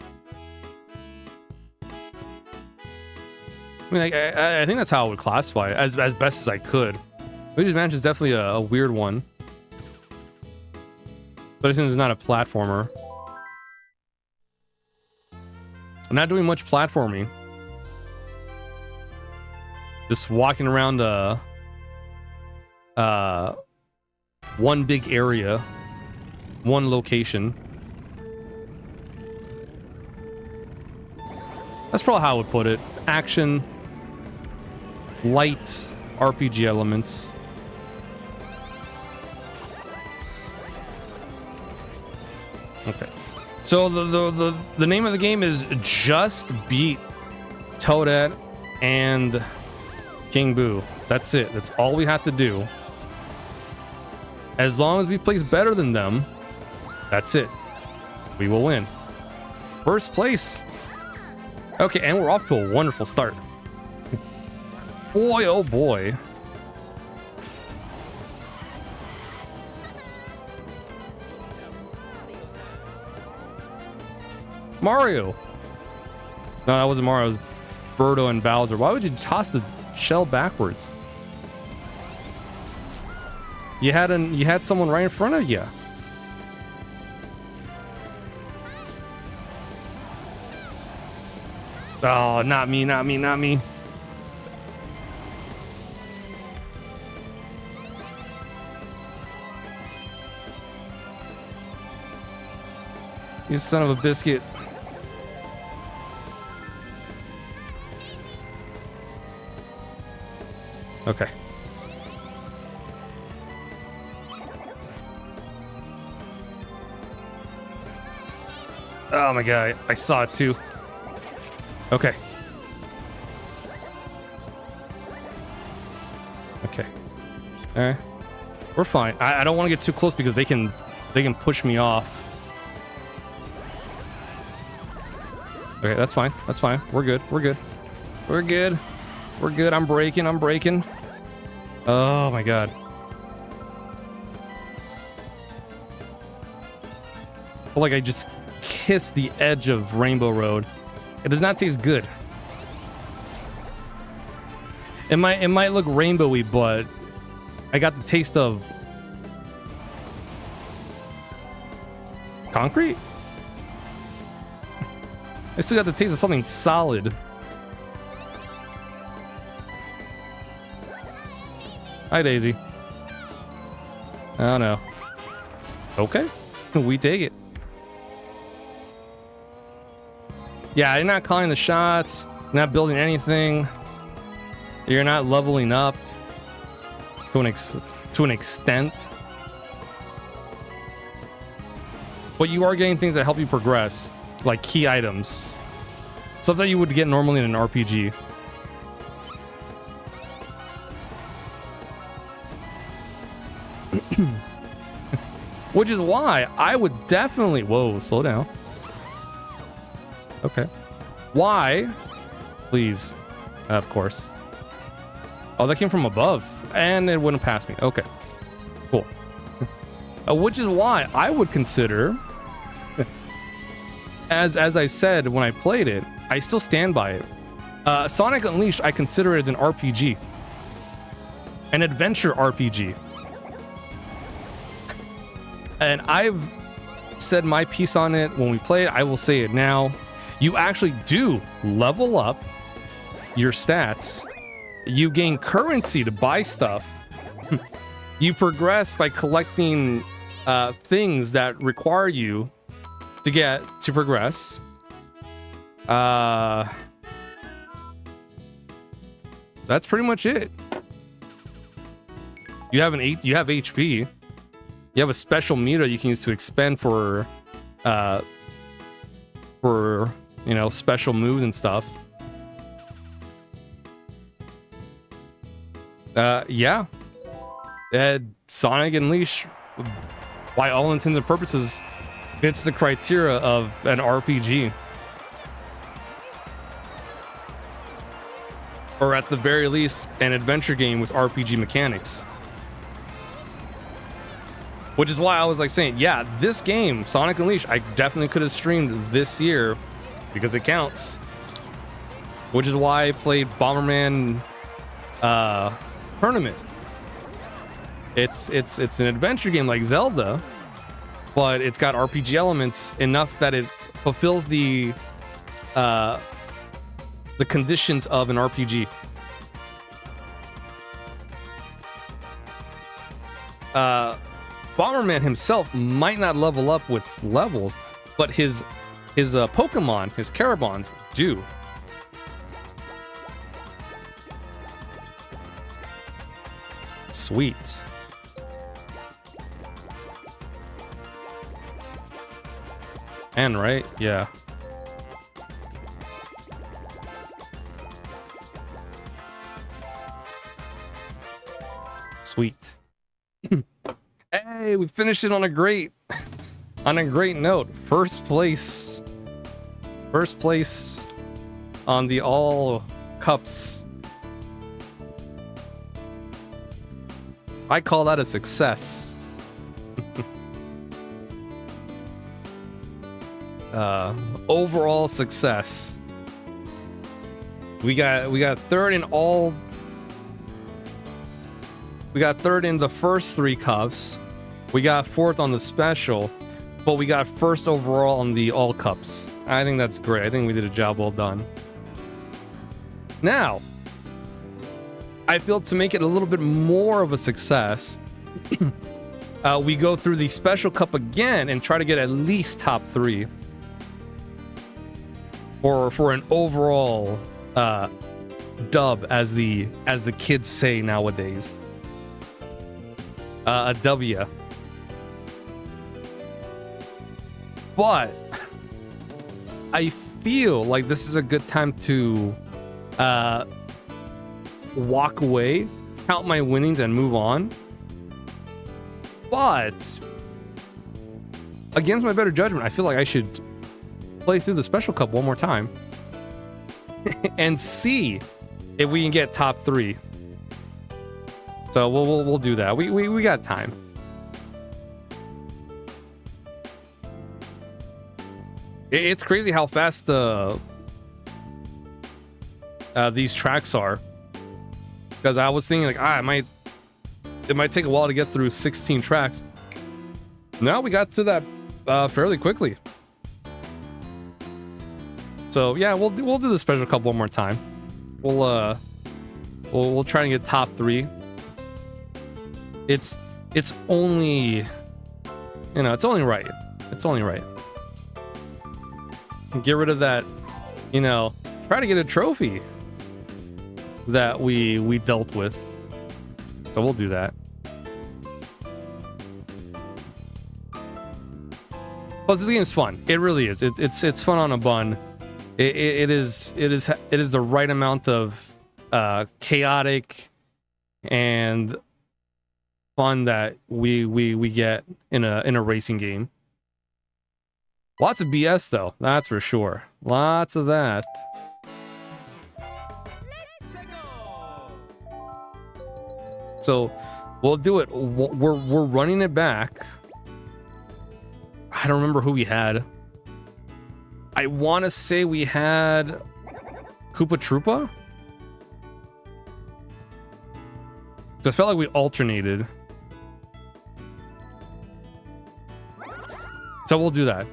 I mean, I think that's how I would classify it, as best as I could. Luigi's Mansion is definitely a weird one. But since it's not a platformer. I'm not doing much platforming. Just walking around one big area, one location. That's probably how I would put it. Action, light RPG elements. Okay. So the name of the game is Just Beat Toadette and King Boo. That's it. That's all we have to do. As long as we place better than them, that's it. We will win. 1st place. Okay, and we're off to a wonderful start. Boy, oh boy. Mario. No, that wasn't Mario. It was Birdo and Bowser. Why would you toss the shell backwards? You had someone right in front of you. Oh, not me, not me, not me. You son of a biscuit. Okay. Oh my god, I saw it too. Okay. Okay. Alright. We're fine. I don't want to get too close because they can push me off. Okay, that's fine. That's fine. We're good. We're good. We're good. We're good. I'm breaking. I'm breaking. Oh my god. I feel like I just kissed the edge of Rainbow Road. It does not taste good. It might look rainbowy, but I got the taste of concrete. I still got the taste of something solid. Hi, Daisy. Oh, no. Okay. We take it. Yeah, you're not calling the shots. You're not building anything. You're not leveling up to an extent. But you are getting things that help you progress, like key items. Stuff that you would get normally in an RPG. Which is why I would definitely... Whoa, slow down. Okay. Why? Please. Of course. Oh, that came from above. And it wouldn't pass me. Okay. Cool. Which is why I would consider... as I said when I played it, I still stand by it. Sonic Unleashed, I consider it as an RPG. An adventure RPG. And I've said my piece on it when we play it. I will say it now. You actually do level up your stats. You gain currency to buy stuff. You progress by collecting things that require you to progress. That's pretty much it. You have HP. You have a special meter you can use to expend for you know, special moves and stuff. Yeah. Sonic Unleashed, by all intents and purposes, fits the criteria of an RPG. Or at the very least, an adventure game with RPG mechanics. Which is why I was like saying, yeah, this game, Sonic Unleashed, I definitely could have streamed this year because it counts. Which is why I played Bomberman Tournament. It's an adventure game like Zelda, but it's got RPG elements enough that it fulfills the conditions of an RPG. Bomberman himself might not level up with levels, but his Pokemon, his Carabons, do. Sweet. And right? Yeah. Sweet. Hey, we finished it on a great note. First place on the all cups. I call that a success. Overall success. We got third in all. We got third in the first 3 cups. We got fourth on the special, but we got first overall on the all cups. I think that's great. I think we did a job well done. Now, I feel to make it a little bit more of a success, we go through the special cup again and try to get at least top 3 for an overall dub, as the kids say nowadays. A W. But I feel like this is a good time to walk away, count my winnings, and move on. But against my better judgment, I feel like I should play through the special cup one more time and see if we can get top 3. So we'll do that. We got time. It's crazy how fast these tracks are. Because I was thinking like, it might take a while to get through 16 tracks. No, we got through that fairly quickly. So yeah, we'll do the special cup one more time. We'll try and get top 3. It's only, you know, it's only right. It's only right. Get rid of that, you know, try to get a trophy that we dealt with. So we'll do that. But this game's fun. It really is. It's fun on a bun. It is the right amount of chaotic and fun that we get in a racing game. Lots of BS though, that's for sure. Lots of that. So we'll do it. We're running it back. I don't remember who we had. I want to say we had Koopa Troopa. So I felt like we alternated. So we'll do that.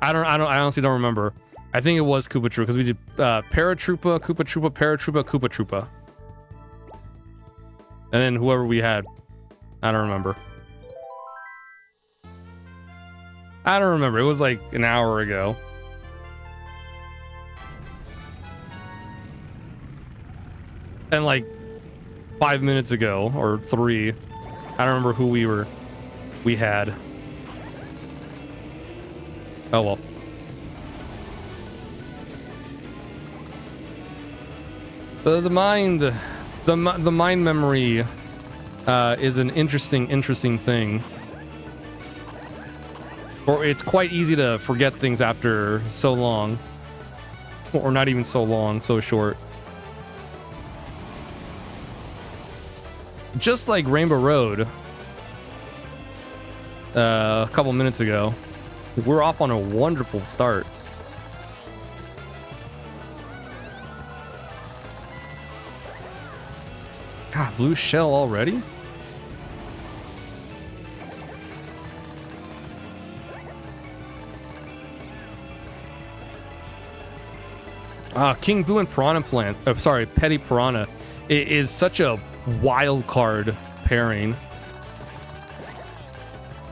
I honestly don't remember. I think it was Koopa Troopa because we did Paratroopa, Koopa Troopa, Paratroopa, Koopa Troopa. And then whoever we had, I don't remember. I don't remember. It was like an hour ago. And like 5 minutes ago or 3. I don't remember who we had. Oh well. The mind memory is an interesting thing. Or it's quite easy to forget things after so long. Or not even so long, so short. Just like Rainbow Road a couple minutes ago. We're off on a wonderful start. God, blue shell already? King Boo and Piranha Plant. Oh, sorry, Petty Piranha. It is such a wild card pairing.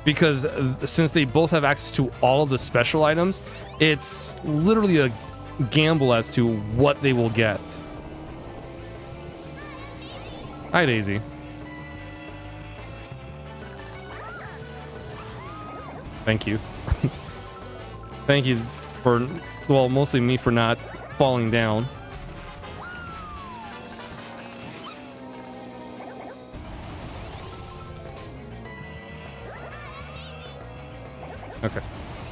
Because since they both have access to all of the special items, it's literally a gamble as to what they will get. Hi, Daisy. Thank you. Thank you for, well, mostly me for not falling down. Okay.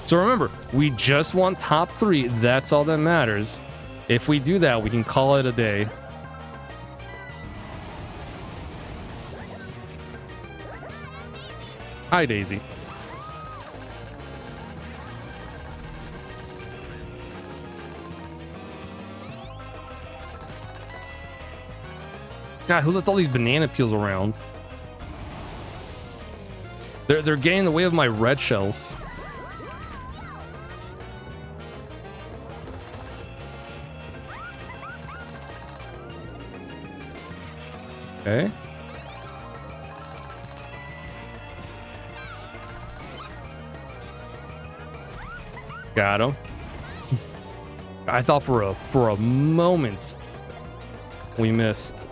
So remember, we just want top 3. That's all that matters. If we do that, we can call it a day. Hi, Daisy. God, who left all these banana peels around? They're getting in the way of my red shells. Okay. Got him. I thought for a moment we missed.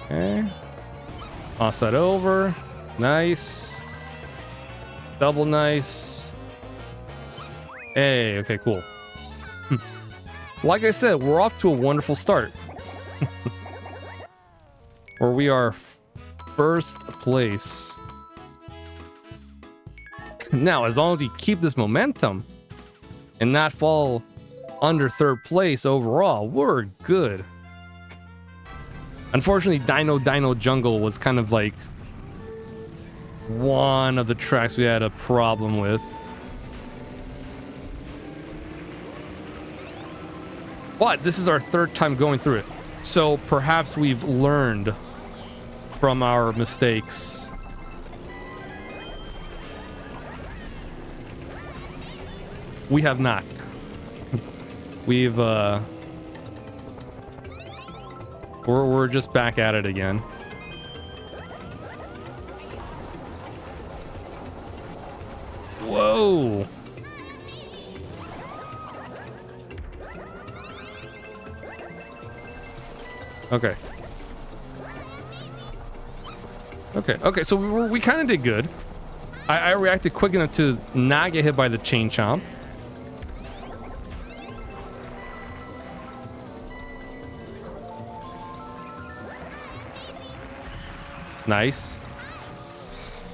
Okay. Toss that over. Nice. Double nice. Hey, okay, cool. Like I said, we're off to a wonderful start. Where we are first place. Now, as long as we keep this momentum and not fall under third place overall, we're good. Unfortunately, Dino Jungle was kind of like one of the tracks we had a problem with. But this is our 3rd time going through it. So perhaps we've learned from our mistakes. We have not. We've we're just back at it again. Whoa. Okay. Okay, so we kind of did good. I reacted quick enough to not get hit by the chain chomp. Nice.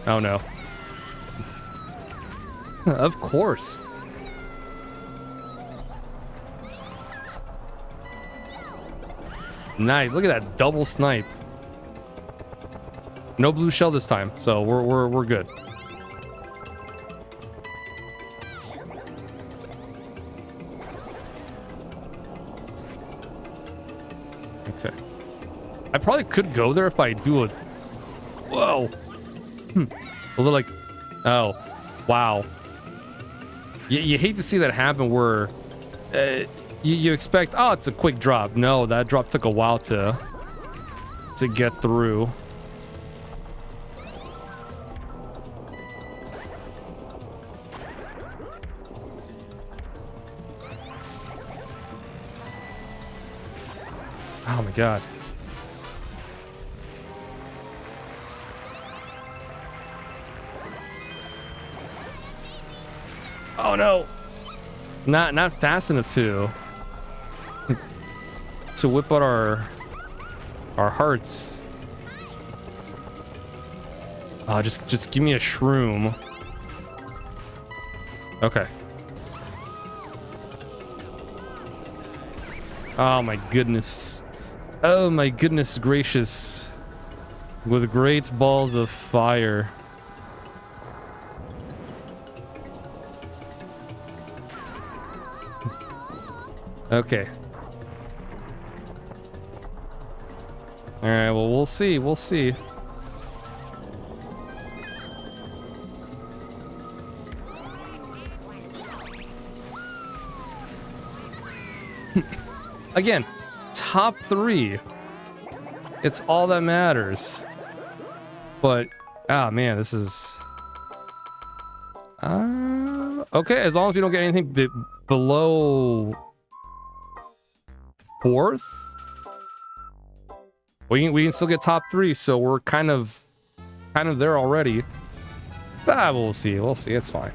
Oh no. Of course. Nice. Look at that double snipe. No blue shell this time, so we're good. Okay. I probably could go there if I do a... Whoa. A little like... Oh. Wow. You hate to see that happen where... you expect, oh, it's a quick drop. No, that drop took a while to get through. Oh my god. Oh no. Not fast enough to whip out our hearts. Just give me a shroom. Okay. Oh my goodness. Oh my goodness gracious. With great balls of fire. Okay. All right, well, we'll see. We'll see. Again, top 3. It's all that matters. But, ah, man, this is... okay, as long as we don't get anything below 4th, we can still get top 3, so we're kind of there already. We'll see. We'll see. It's fine.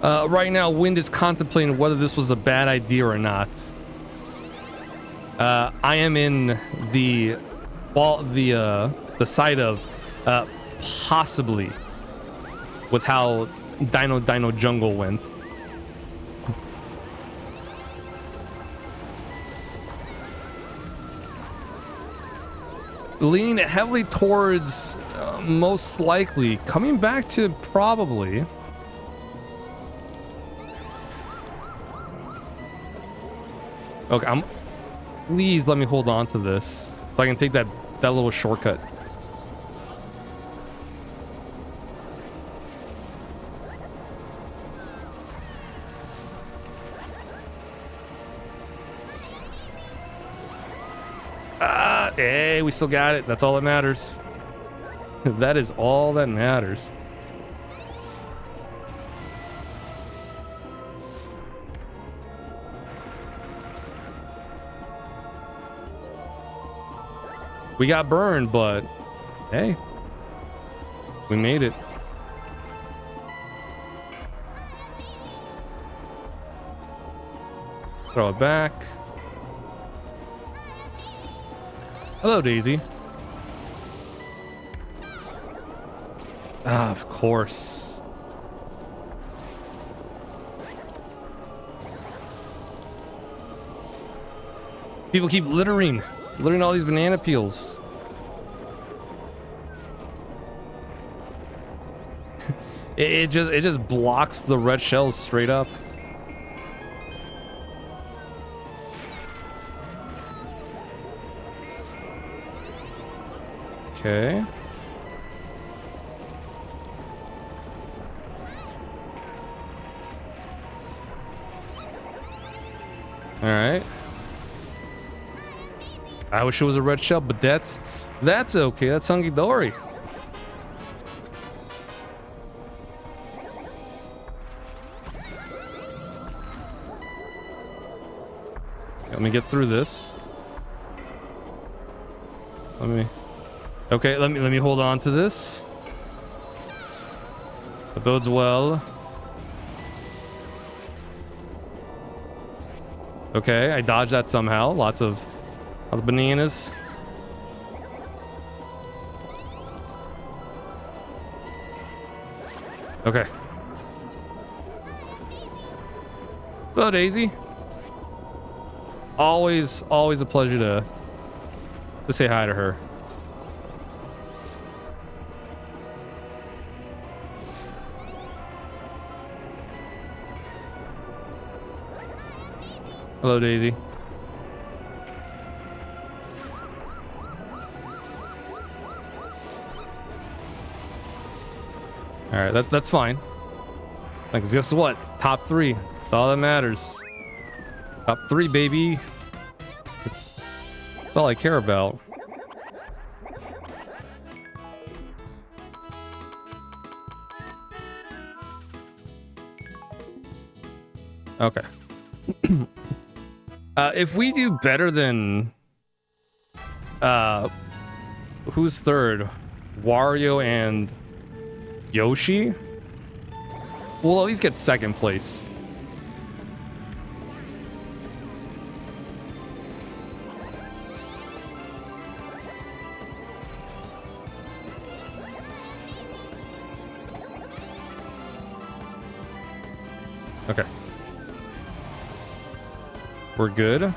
Right now, Wind is contemplating whether this was a bad idea or not. I am in the side of possibly, with how Dino Jungle went. Leaning heavily towards most likely, coming back to probably. Okay, please let me hold on to this so I can take that little shortcut. Hey, we still got it. That's all that matters. That is all that matters. We got burned, but hey, we made it. Throw it back. Hello, Daisy. Ah, of course. People keep littering all these banana peels. it just blocks the red shells straight up. Okay. All right. I wish it was a red shell, but that's okay. That's hunky dory. Let me get through this. Okay, let me hold on to this. That bodes well. Okay, I dodged that somehow. Lots of bananas. Okay. Hello, Daisy. Always a pleasure to say hi to her. Hello, Daisy. All right, that's fine. Like, guess what? Top 3. That's all that matters. Top 3, baby. That's all I care about. Okay. If we do better than who's third? Wario and Yoshi? We'll at least get second place. Okay. We're good.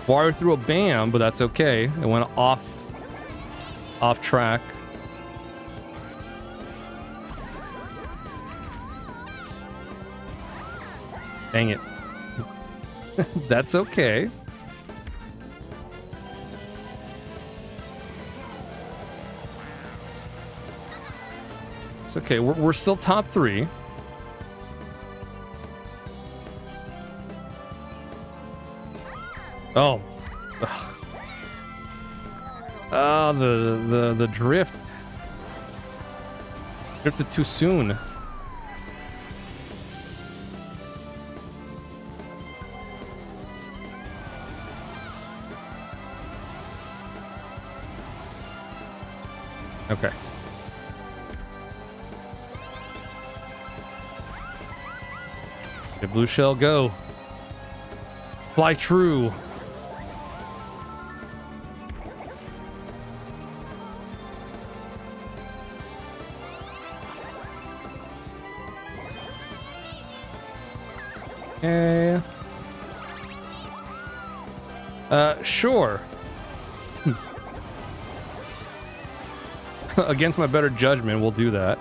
Wario threw a bam, but that's okay. It went off track. Dang it. That's okay. It's okay. We're still top 3. Oh. Ah, the drift. Drifted too soon. Okay. The blue shell, go. Fly true. Okay. Sure. Against my better judgment, we'll do that.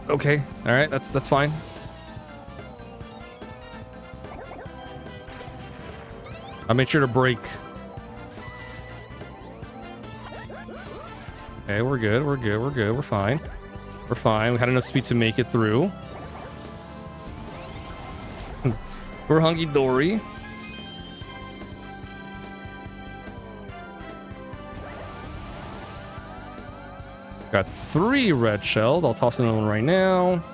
Okay. All right. That's fine. I made sure to brake. Okay, we're good. We're fine. We're fine. We had enough speed to make it through. We're hunky dory. Got 3 red shells. I'll toss another one right now.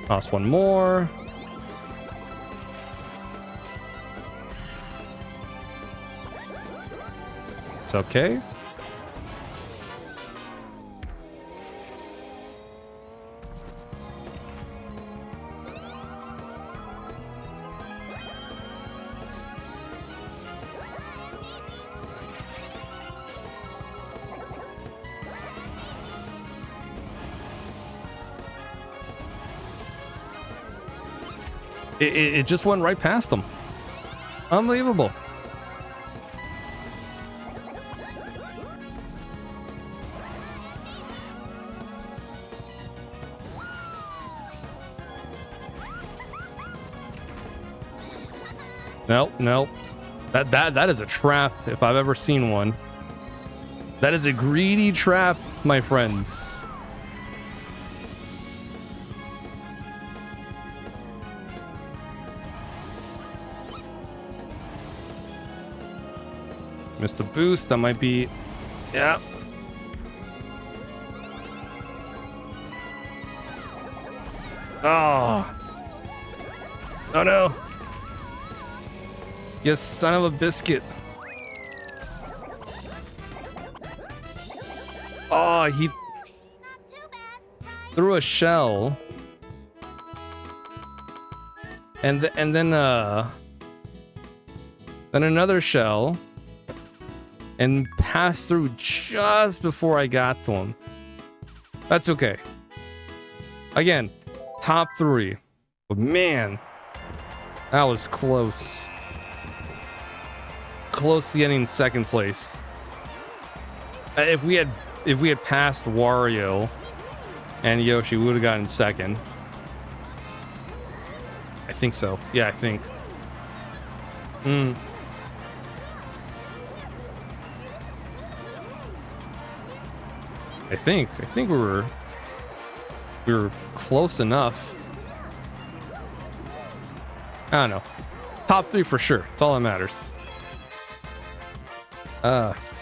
Toss one more. It's okay. It just went right past them. Unbelievable. Nope. That is a trap if I've ever seen one. That is a greedy trap, my friends. Missed a boost. That might be... Yeah. Oh. Oh no. You son of a biscuit. Oh, he threw a shell. And then another shell. And passed through just before I got to him. That's okay. Again, top 3. But man, that was close. Close to getting second place. If we had passed Wario and Yoshi, we would have gotten second. I think so. Yeah, I think. I think we were close enough. I don't know. Top 3 for sure. That's all that matters.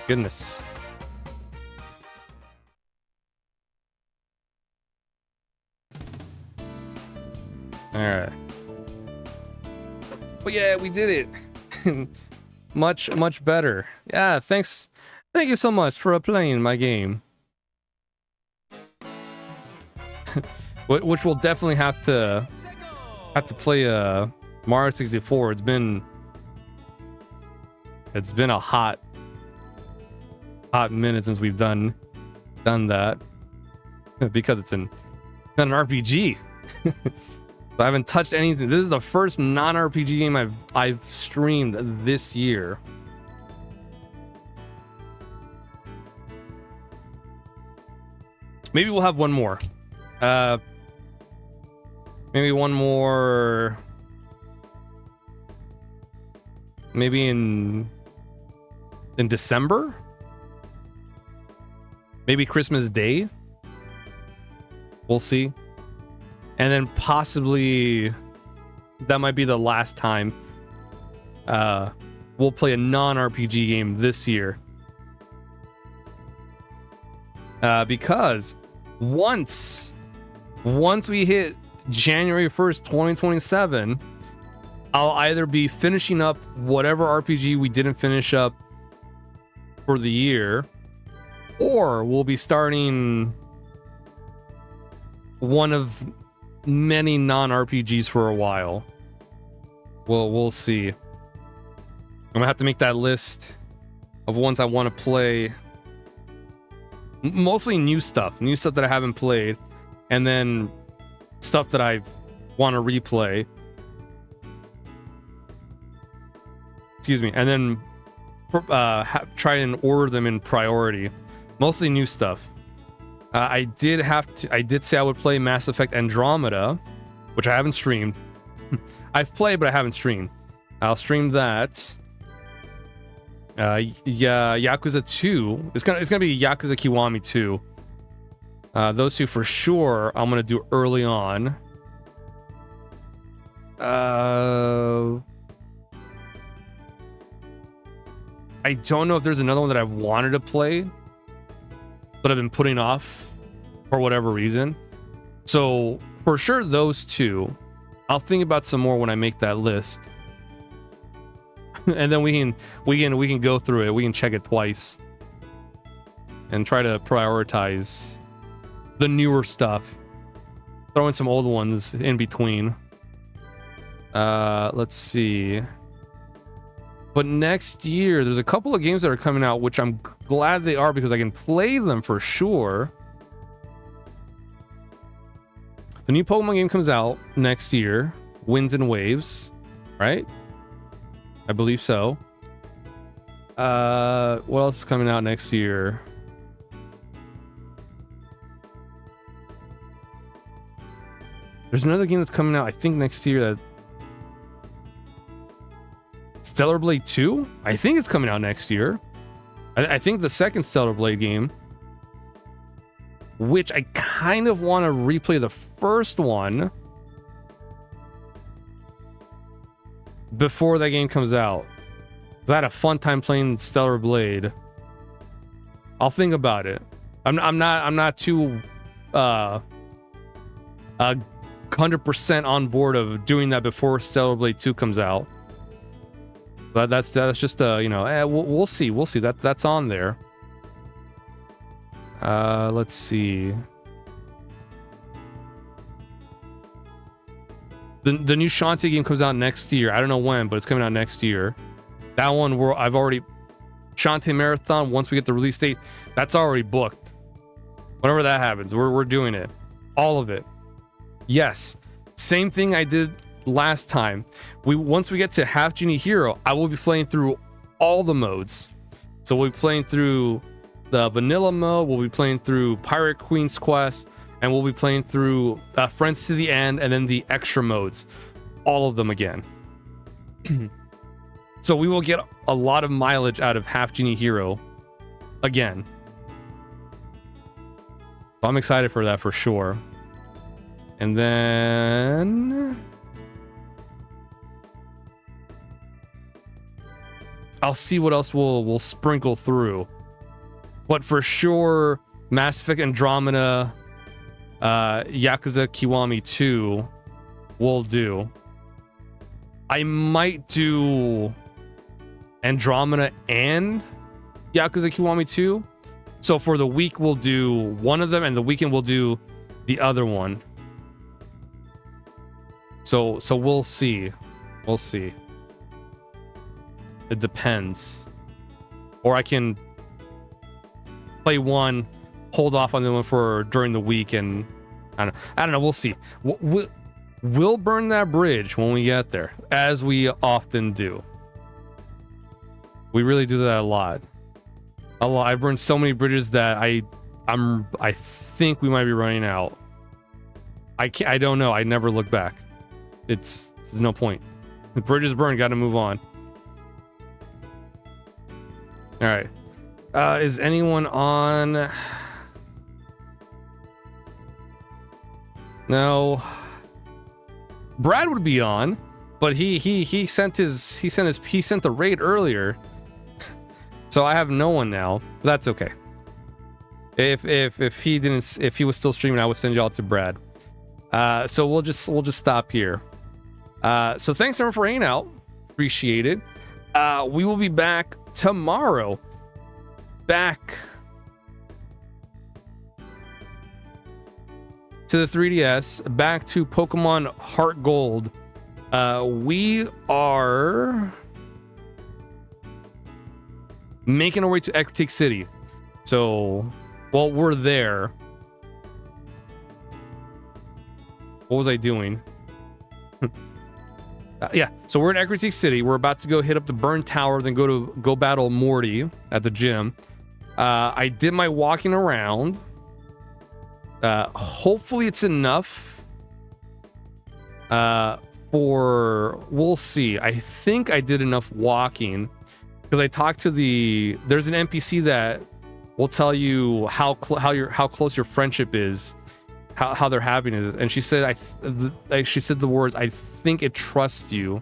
Goodness. All right. But yeah, we did it. much better. Yeah, thanks. Thank you so much for playing my game. Which we'll definitely have to play Mario 64. It's been a hot minute since we've done that because it's not an RPG. So I haven't touched anything. This is the first non-RPG game I've streamed this year. Maybe we'll have one more. Maybe one more. Maybe in December? Maybe Christmas Day? We'll see. And then possibly that might be the last time we'll play a non-RPG game this year. Because once we hit January 1st, 2027, I'll either be finishing up whatever RPG we didn't finish up for the year, or we'll be starting one of many non-RPGs for a while. We'll see. I'm gonna have to make that list of ones I want to play. Mostly new stuff that I haven't played, and then stuff that I want to replay. Excuse me, and then try and order them in priority. Mostly new stuff. I did say I would play Mass Effect Andromeda, which I haven't streamed. I've played, but I haven't streamed. I'll stream that. Yakuza 2. It's gonna be Yakuza Kiwami 2. Those two for sure I'm gonna do early on. I don't know if there's another one that I've wanted to play, but I've been putting off for whatever reason. So for sure those two. I'll think about some more when I make that list. And then we can go through it. We can check it twice and try to prioritize the newer stuff. Throw in some old ones in between. Let's see. But next year, there's a couple of games that are coming out, which I'm glad they are because I can play them for sure. The new Pokemon game comes out next year, Winds and Waves, right? I believe so. What else is coming out next year? There's another game that's coming out, I think, next year that... Stellar Blade 2? I think it's coming out next year. I think the second Stellar Blade game, which I kind of want to replay the first one before that game comes out. 'Cause I had a fun time playing Stellar Blade. I'll think about it. I'm not too 100% on board of doing that before Stellar Blade 2 comes out. But that's just we'll see. That's on there. Let's see. The new Shantae game comes out next year. I don't know when, but it's coming out next year. That one I've already Shantae Marathon, once we get the release date, that's already booked. Whenever that happens, we're doing it. All of it. Yes. Same thing I did last time. Once we get to Half Genie Hero, I will be playing through all the modes. So we'll be playing through the vanilla mode, we'll be playing through Pirate Queen's Quest, and we'll be playing through Friends to the End, and then the extra modes. All of them again. So we will get a lot of mileage out of Half Genie Hero again. So I'm excited for that for sure. And then I'll see what else we'll sprinkle through. But for sure, Mass Effect Andromeda, Yakuza Kiwami 2 will do. I might do Andromeda and Yakuza Kiwami 2. So for the week, we'll do one of them, and the weekend we'll do the other one. So we'll see. We'll see. It depends. Or I can play one, hold off on the one for during the week, and I don't know. We'll see. We'll burn that bridge when we get there, as we often do. We really do that a lot. I've burned so many bridges that I think we might be running out. I don't know. I never look back. There's no point. The bridge is burned. Got to move on. All right. Is anyone on? No. Brad would be on, but he sent the raid earlier, so I have no one now. That's okay. If he was still streaming, I would send y'all to Brad. So we'll just stop here. So thanks everyone for hanging out. Appreciate it. We will be back tomorrow. Back to the 3DS, back to Pokemon Heart Gold. We are making our way to Ecruteak City. So, well, we're there. What was I doing? Yeah, so we're in Ecruteak City. We're about to go hit up the Burn Tower, then go battle Morty at the gym. I did my walking around. Hopefully it's enough. We'll see. I think I did enough walking because I talked to there's an NPC that will tell you how close your friendship is, how they're having it, and she said she said the words, "I think it trusts you."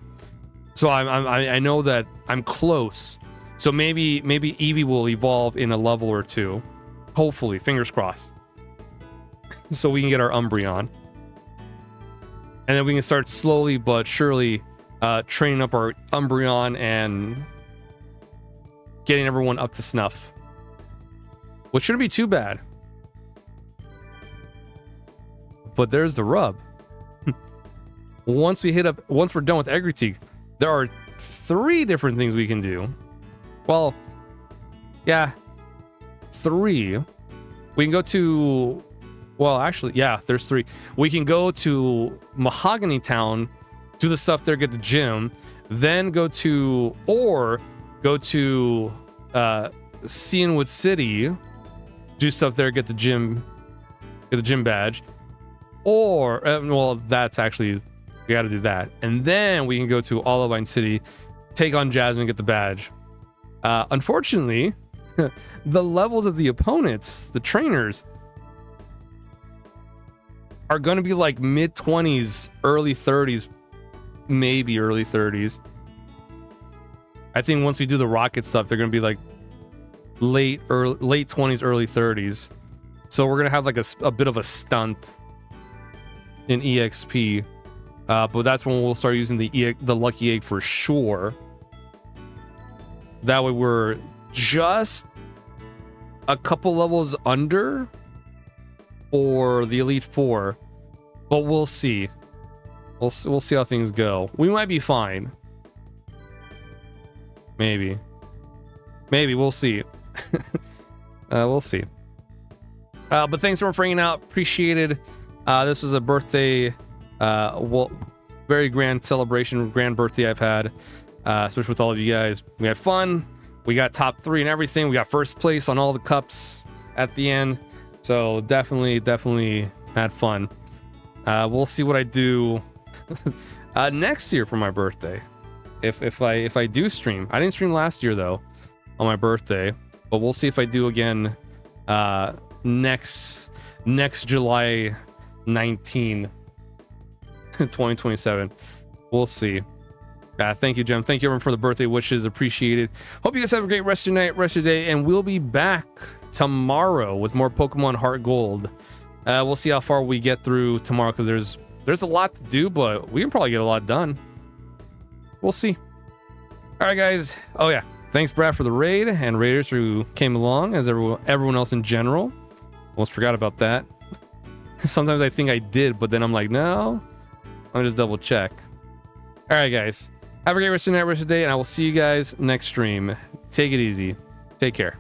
So I know that I'm close. So maybe Eevee will evolve in a level or two. Hopefully, fingers crossed. So we can get our Umbreon. And then we can start slowly but surely training up our Umbreon and getting everyone up to snuff. Which shouldn't be too bad. But there's the rub. Once we're done with Ecruteak, there are 3 different things we can do. Well, yeah, 3. We can go to, well, actually, yeah, there's 3. We can go to Mahogany Town, do the stuff there, get the gym, then go to Cianwood City, do stuff there, get the gym badge. Or, well, that's actually, we got to do that. And then we can go to Olivine City, take on Jasmine, get the badge. Unfortunately, the levels of the opponents, the trainers, are going to be like mid 20s, early 30s, maybe early 30s. I think once we do the rocket stuff, they're going to be like late 20s, early 30s. So we're going to have like a bit of a stunt in EXP. But that's when we'll start using the lucky egg for sure. That way we're just a couple levels under for the Elite Four, but we'll see. We'll see how things go. We might be fine. Maybe we'll see. We'll see. But thanks everyone for hanging out. Appreciated. This was a birthday, very grand celebration, grand birthday I've had, especially with all of you guys. We had fun. We got top 3 and everything. We got first place on all the cups at the end. So definitely had fun. We'll see what I do next year for my birthday. If I do stream. I didn't stream last year though on my birthday, but we'll see if I do again next July 19, 2027. We'll see. Thank you, Jem. Thank you everyone for the birthday wishes. Appreciated. Hope you guys have a great rest of your night, rest of your day, and we'll be back tomorrow with more Pokemon Heart Gold. We'll see how far we get through tomorrow because there's a lot to do, but we can probably get a lot done. We'll see. All right, guys. Oh yeah, thanks Brad for the raid and raiders who came along, as everyone else in general. Almost forgot about that. Sometimes I think I did, but then I'm like, no. I'll just double check. All right, guys. Have a great rest of the night, rest of the day, and I will see you guys next stream. Take it easy. Take care.